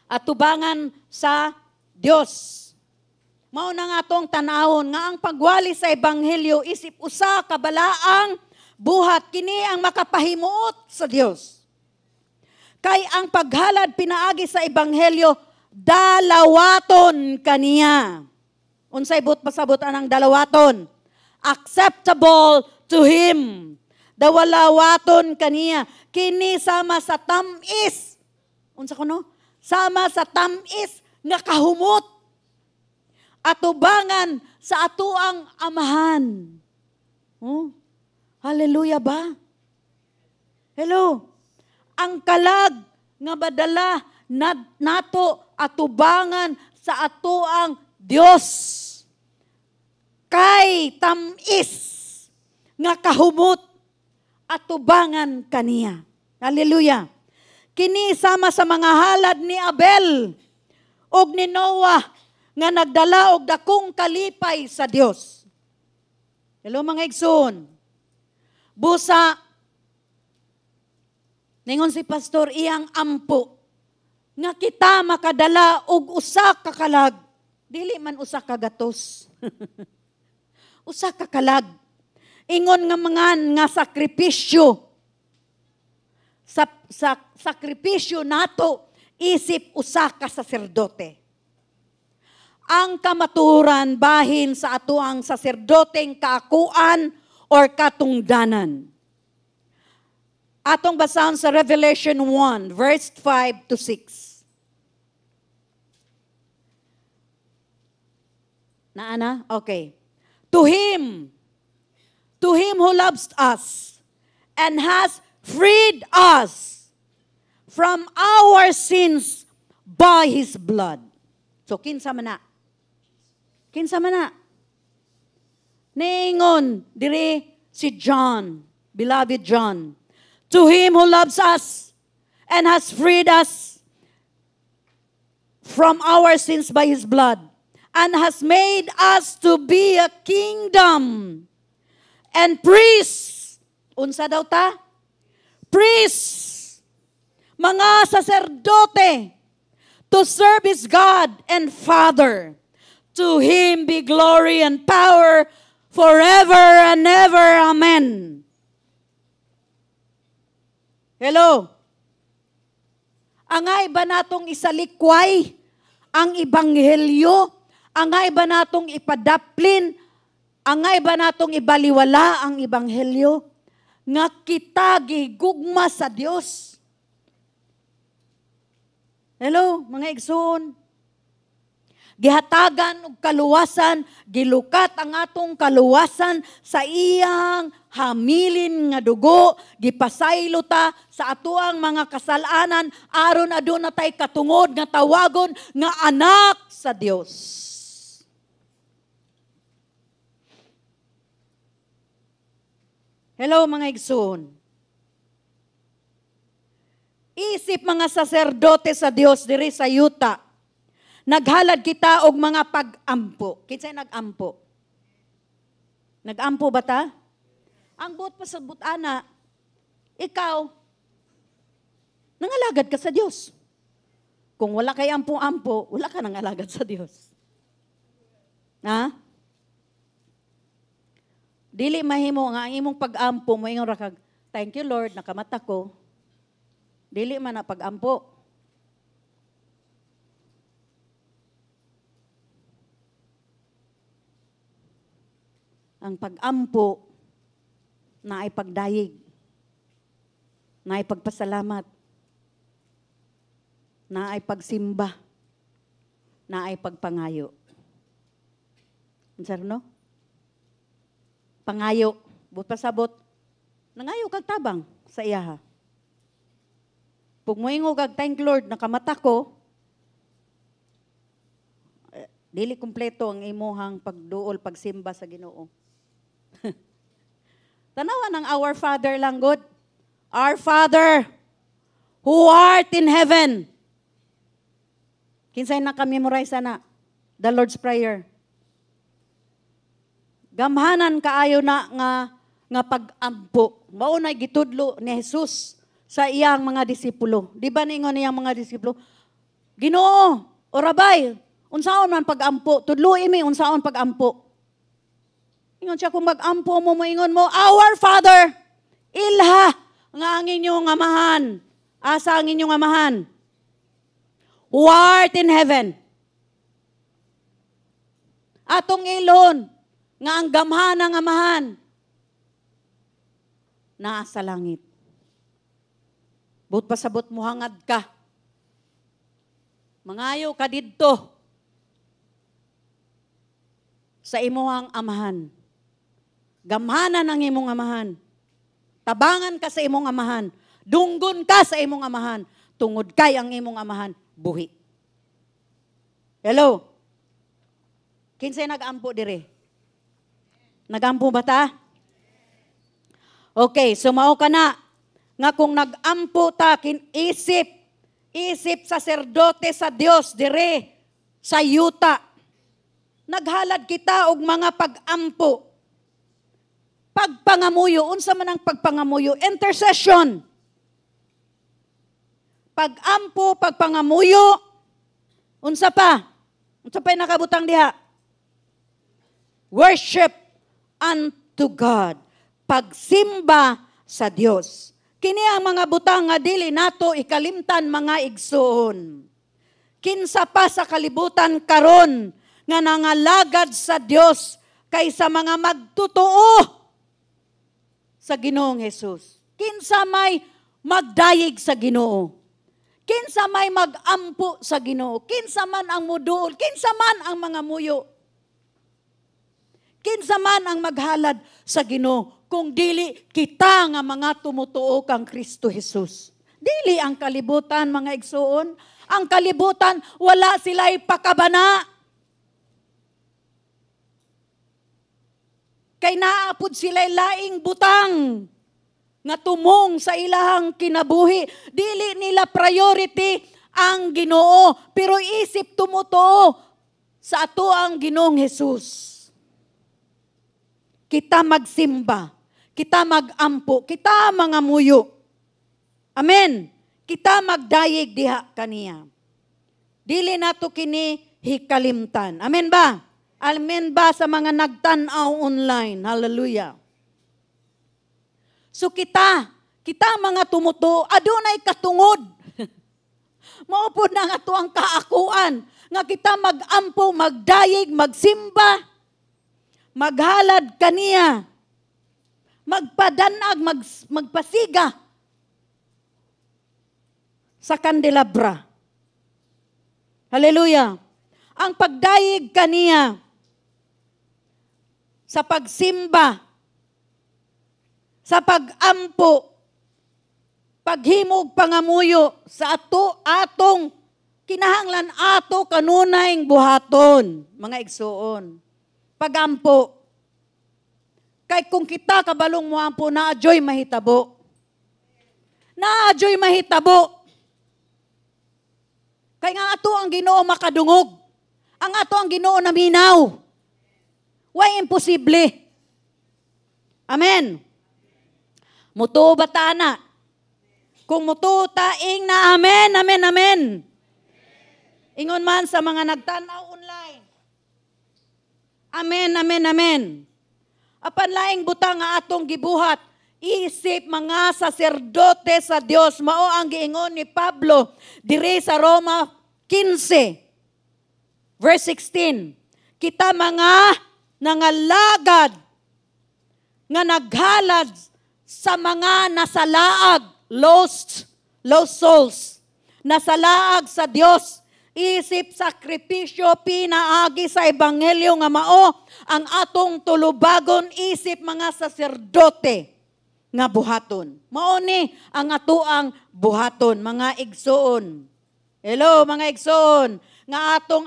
Atubangan sa Dios. Mao na nga atong tanawon nga ang pagwali sa ebanghelyo isip usa ka balaang buhat kini ang makapahimuot sa Dios. Kay ang paghalad pinaagi sa ebanghelyo dalawaton kaniya. Unsay but pasabot anang dalawaton? Acceptable to Him. Dawalawaton kaniya. Kini sama sa tamis. Unsa kuno? Sama sa tamis nga kahumot. Atubangan sa atuang amahan. Oh, hallelujah ba? Hello. Ang kalag nga badala nato atubangan sa atuang Dios. Kay tamis nga kahumot atubangan kaniya. Hallelujah. Kini sama sa mga halad ni Abel og ni Noah nga nagdala og dakong kalipay sa Dios. Hello mga igsoon. Busa ningon si pastor iyang ampo nga kita makadala og usa ka kalag. Dili man usa ka gatos. Usa ka kalag. Ingon nga mga nga sakripisyo. Sa sakripisyo nato isip usa ka saserdote. Ang kamaturan bahin sa atuang saserdoteng kaakuan or katungdanan. Atong basahon sa Revelation 1 verse 5 to 6. Naana? Okay. To Him who loves us and has freed us from our sins by His blood. So, kinsa man na? Kinsa man na? Ningon, diri si John, beloved John. To Him who loves us and has freed us from our sins by His blood and has made us to be a kingdom and priests. Unsa daw ta? Priests, mga saserdote, to serve His God and Father. To Him be glory and power forever and ever. Amen. Hello? Angay ba natong isalikway ang ebanghelyo? Angay ba natong ipadaplin? Angay ba natong ibaliwala ang ebanghelyo? Nga kita gigugma sa Dios. Hello, mga igsoon. Gihatagan og kaluwasan, gilukat ang atong kaluwasan sa iyang hamilin nga dugo, gipasaylo ta sa atuang mga kasalanan aron aduna tay katungod nga tawagon nga anak sa Dios. Hello mga igsoon. Isip mga saserdote sa Dios diri sa yuta. Naghalad kita og mga pag-ampo. Kinsay nag-ampo? Nag-ampo ba ta? Ang buot pa sa butana, ikaw, nangalagad ka sa Dios. Kung wala kay ampo-ampo, wala ka nangalagad sa Dios. Ha? Dili mahimo nga ang imong pag-ampo mo ingon ra kag, thank you Lord, nakamata ko. Dili man na pag-ampo. Ang pag-ampo na ay pagdayig, na ay pagpasalamat, na ay pagsimba, na ay pagpangayo. Ansar no? Pangayo, but pasabot, nangayo kag tabang sa iyaha. Pag moingo kag thank Lord, nakamata ko, dili kumpleto ang imuhang pagduol, pagsimba sa Ginoo. Tanawa ng our Father lang, God. Our Father, who art in heaven. Kinsay na kami memorize na the Lord's Prayer. Gamhanan kaayo na nga pag-ampo. Maunay gitudlo ni Jesus sa iyang mga disipulo. Di ba ningon niyang mga disipulo? Ginoo, o Rabay, unsaon man pag-ampo? Tudlo imi unsaon pag-ampo? Ingon siya, kung mag-ampo mo, maingon mo, Our Father, ilha nga ang inyong amahan. Asa ang inyong amahan? Who art in heaven. Atong ilon, nga ang gamhan ng amahan, nasa langit. But pasabot mo hangad ka. Mangayo ka didto sa imuhang amahan. Gamhanan ang imong amahan. Tabangan ka sa imong amahan. Dunggon ka sa imong amahan. Tungod kay ang imong amahan, buhi. Hello? Kinsay nag-ampo dire? Nag-ampo ba ta? Okay, sumao ka na. Nga kung nag-ampo ta, isip saserdote sa Dios dire sa yuta. Naghalad kita og mga pag-ampo. Pagpangamuyo, unsa man ang pagpangamuyo? Intercession. Pag-ampo, pagpangamuyo, unsa pa? Unsa pa nakabutang diha? Worship unto God. Pagsimba sa Dios. Kini ang mga butang nga dili nato ikalimtan mga igsoon. Kinsa pa sa kalibutan karon nga nangalagad sa Dios kaysa mga magtutuo sa Ginoong Hesus. Kinsa may magdayig sa Ginoo. Kinsa may magampo sa Ginoo. Kinsa man ang muduol. Kinsa man ang mga muyo. Kinsa man ang maghalad sa Ginoo. Kung dili kita nga mga tumutuo kang Kristo Jesus. Dili ang kalibutan mga igsoon. Ang kalibutan wala sila'y pakabana. Kay naapod sila'y laing butang nga tumong sa ilahang kinabuhi. Dili nila priority ang Ginoo, pero isip tumutuo sa ato ang Ginoong Hesus. Kita magsimba, kita magampo, kita mga muyo. Amen. Kita magdayeg diha kaniya. Dili nato kini hikalimtan. Amen ba? Amen ba sa mga nagtanaw online? Hallelujah. So kita mga tumuto, adunay katungod. Maupod na nga to ang kaakuan. Nga kita magampo, magdayeg, magsimba, maghalad kaniya, magpadanag, magpasiga sa kandelabra. Hallelujah. Ang pagdayeg kaniya sa pagsimba, sa pagampo, paghimog pangamuyo sa atong kinahanglan ato kanunayng buhaton, mga igsuon. Pagampo. Kay kung kita kabalong mo ampo, na-adyoy mahitabo. Na-adyoy mahitabo. Kay nga ato ang Ginoo makadungog. Ang ato ang Ginoo naminaw. Why imposible? Amen. Muto batana. Kung muto taing na amen, amen, amen. Ingon man sa mga nagtanaw online. Amen, amen, amen. Apan laing butang nga atong gibuhat, isip mga saserdote sa Dios, mao ang giingon ni Pablo dire sa Roma 15 verse 16. Kita mga nangalagad nga naghalad sa mga nasalaag, lost souls, nasalaag sa Dios, isip sakripisyo pinaagi sa ebanghelyo nga mao ang atong tulubagon, isip mga saserdote nga buhaton. Mao ni ang atuang buhaton, mga igsoon. Hello mga igsoon, nga atong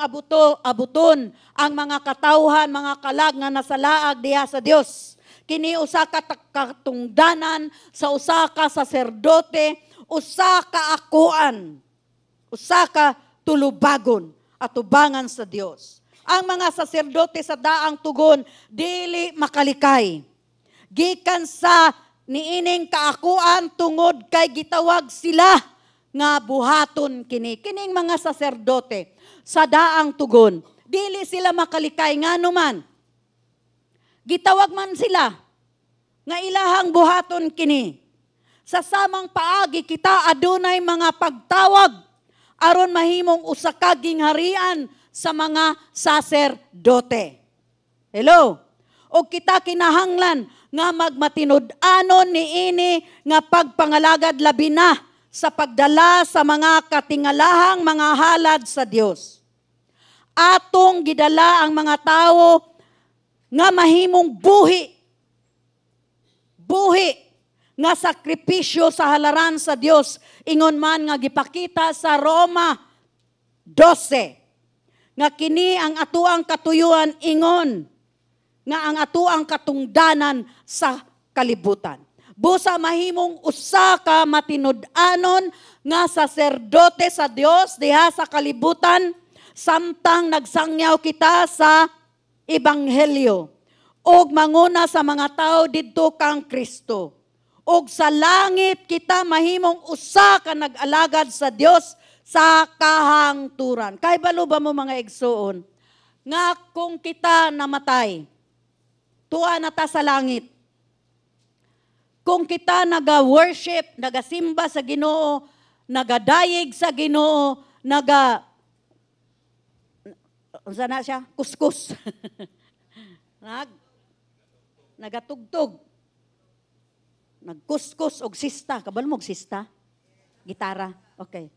abuton ang mga katawhan, mga kalag nga nasalaag diha sa Dios. Kini usa ka katungdanan sa usa ka saserdote, usa ka akuan, usa ka tulubagon at tubangan sa Dios. Ang mga saserdote sa daang tugon dili makalikay. Gikan sa niining kaakuan tungod kay gitawag sila nga buhaton kini. Kining mga saserdote sa daang tugon dili sila makalikay nganuman. Gitawag man sila nga ilahang buhaton kini. Sa samang paagi kita adunay mga pagtawag aron mahimong usa ka gingharian sa mga saserdote. Hello. O kita kinahanglan nga magmatinud-anon niini nga pagpangalagad labi na sa pagdala sa mga katingalahang mga halad sa Dios. Atong gidala ang mga tao nga mahimong buhi nga sakripisyo sa halaran sa Dios, ingon man nga gipakita sa Roma 12 nga kini ang atuang katuyuan, ingon nga ang atuang katungdanan sa kalibutan. Busa mahimong usa ka matinud-anon nga saserdote sa Dios diha sa kalibutan, samtang nagsangyaw kita sa ebanghelyo og manguna sa mga tao didto kang Kristo. Og sa langit kita mahimong usa ka nag-alagad sa Dios sa kahangturan. Kay balo ba mo mga igsoon nga kung kita namatay, tuwa na ta sa langit. Kung kita naga-worship, nagasimba sa Ginoo, nagadayeg sa Ginoo, unsa na siya? Kuskus. Nagatugtog. Nagkuskus og sista. Kabalo mo og sista? Gitara. Okay.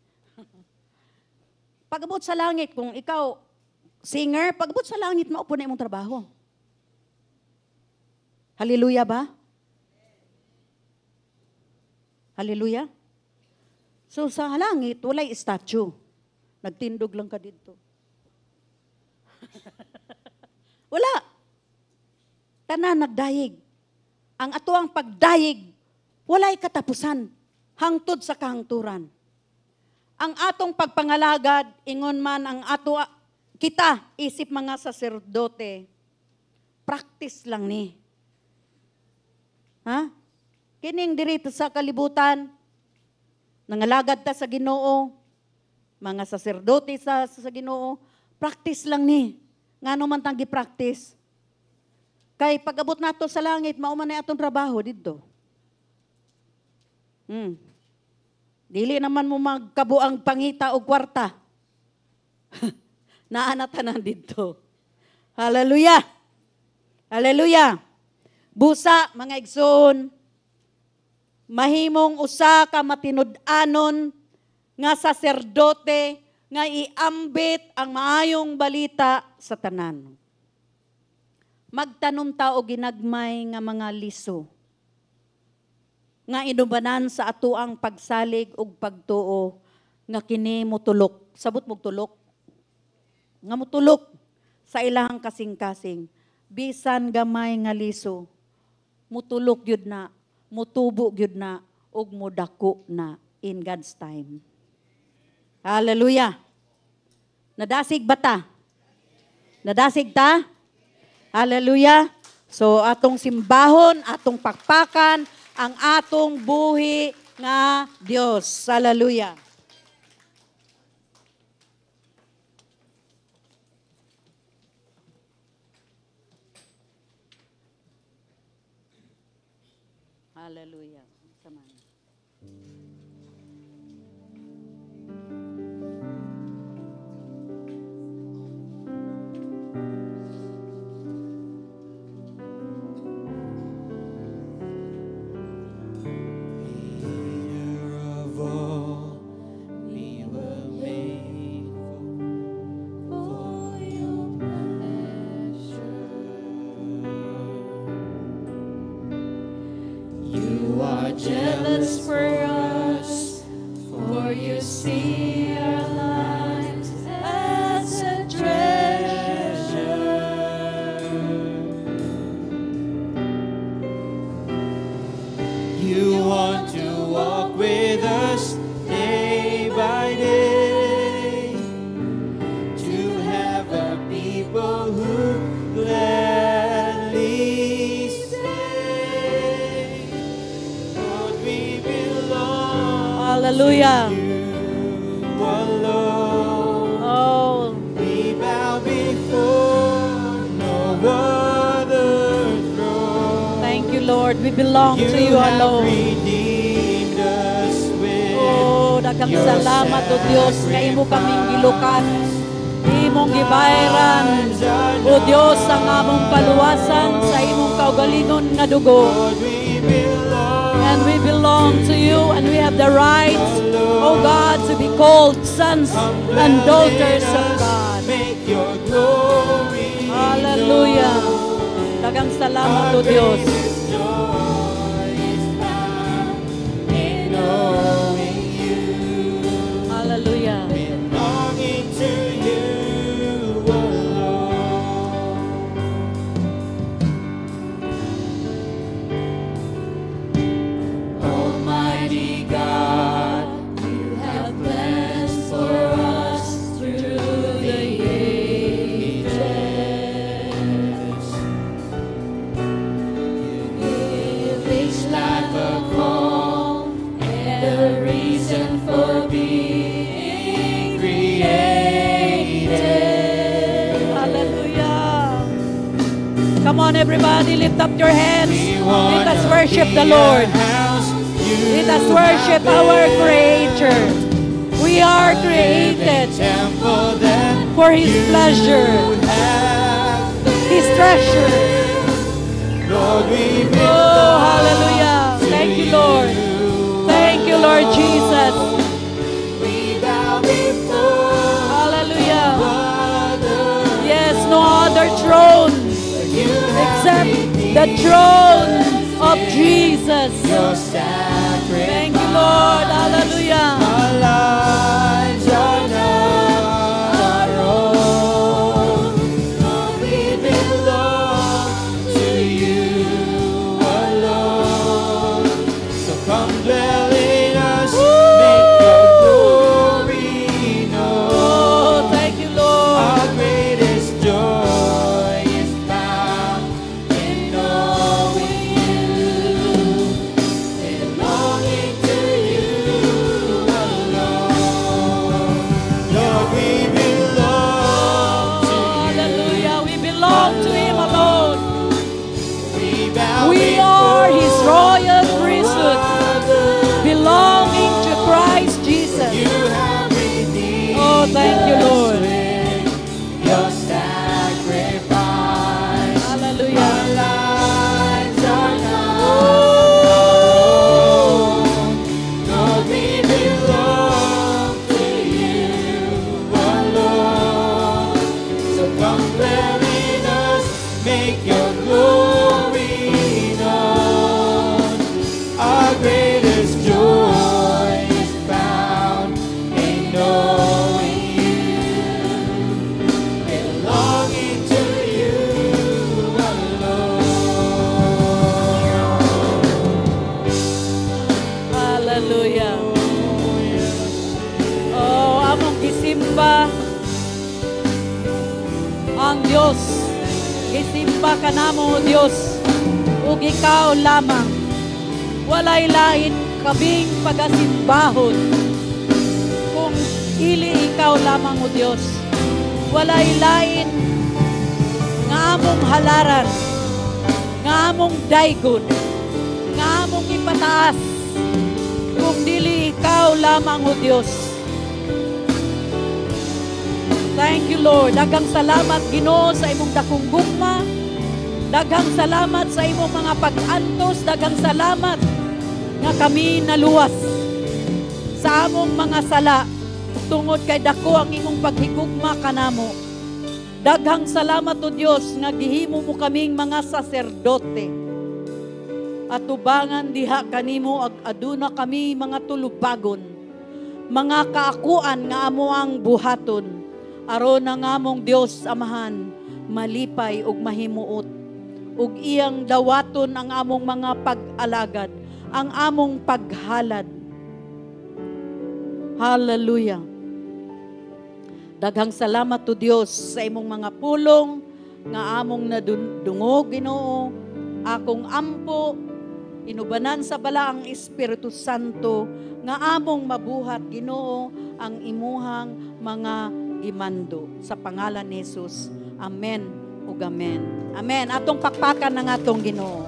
Pag-abot sa langit, kung ikaw singer, pag-abot sa langit, maupo na imong trabaho. Hallelujah ba? Hallelujah? So sa langit, walay statue. Nagtindog lang ka dito. Wala. Tanan nagdayeg. Ang atuang pagdayeg, walay katapusan, hangtod sa kahangturan. Ang atong pagpangalagad, ingon man ang ato, kita, isip mga saserdote, practice lang ni. Ha? Kining diri sa kalibutan, nangalagad ta sa Ginoo, mga saserdote sa Ginoo, practice lang ni. Ngano man tang gi-practice. Kay pag-abot nato sa langit, mao man atong trabaho didto. Dili naman mo magkabuang pangita o kwarta. Naanatanan didto. Hallelujah! Hallelujah! Busa, mga igsoon, mahimong usa ka matinud-anon nga saserdote nga iambit ang maayong balita sa tanan. Magtanom ta og ginagmay nga mga liso nga inubanan sa atuang pagsalig ug pagtuo nga kini mutulok. Sabot mo tulok. Nga mutulok sa ilahang kasing-kasing. Bisan gamay nga liso, mutulok gyud na, mutubo gyud na, ug mudako na in God's time. Hallelujah. Nadasig ba ta? Nadasig ta? Hallelujah. So atong simbahon, atong pakpakan, ang atong buhi nga Dios. Hallelujah. Hallelujah. Saman. Jealous for us, for you see our lives as a treasure. You want to walk with us day by day, to have a people who gladly say, Lord, we belong Hallelujah. to you alone. Oh, We bow before no other throne. thank you, Lord. We belong to you have alone. redeemed us with Oh, daghang your salamat o Dios nga imo kaming gilukat. Imong gibayran. O Dios, ang among paluwasan sa imong kaugalingon nga dugo. Lord, we belong And we belong to you and we have the right, oh God, to be called sons and daughters of God. Make your glory Hallelujah. Daghang salamat o Dios. joy is found in knowing you, Hallelujah. belonging to you alone. Almighty God, you have plans for us through the ages. You give each life a call and a reason for being created. Hallelujah. Come on, everybody, lift up your hands. We Let want us to worship be the Lord. a house you Let us worship have our built. Creator. We are created Temple that for His you pleasure, have His treasure. Lord, we Oh, belong hallelujah. to Thank you, Lord. Thank you, Lord Jesus. We bow before Hallelujah. other. Yes, no other throne You except the throne of Jesus. your sacrifice. Thank you, Lord. Hallelujah. Our lives are not our own. Lord, we belong to you alone. So come dwell in us, make your glory known. Oh, thank you, Lord. Our greatest joy is found in knowing you. greatest joy is found in knowing you, belonging to you alone. Hallelujah. Oh, among gisimba ang Dios. Gisimba ka namo, Dios. Ug ikaw lamang. Walay lain kabing pagasimbahon. Kung dili ikaw lamang, o Dios. Walay lain nga among halaran, nga among daygon, nga among ipataas. Kung dili ikaw lamang, o Dios. Thank you, Lord. Daghang salamat, Ginoo, sa imong dakong gugma. Daghang salamat sa imong mga pag-antos. Daghang salamat nga kami naluwas sa among mga sala tungod kay dako ang imong paghigugma kanamo. Daghang salamat, o Dios, nga gihimo mo kaming mga saserdote. At tubangan diha kanimo ag aduna kami mga tulubagon, mga kaakuan nga amo ang buhaton. Aron ang among Dios Amahan malipay ug mahimuot, ug iyang dawaton ang among mga pag-alagad, ang among paghalad. Hallelujah. Daghang salamat, to Dios, sa imong mga pulong nga among nadungog, Ginoo. Akong ampo inubanan sa bala ang Espiritu Santo nga among mabuhat, Ginoo, ang imuhang mga imando. Sa pangalan ni Jesus. Amen ug amen. Amen. Atong pakpakan ng atong Ginoo.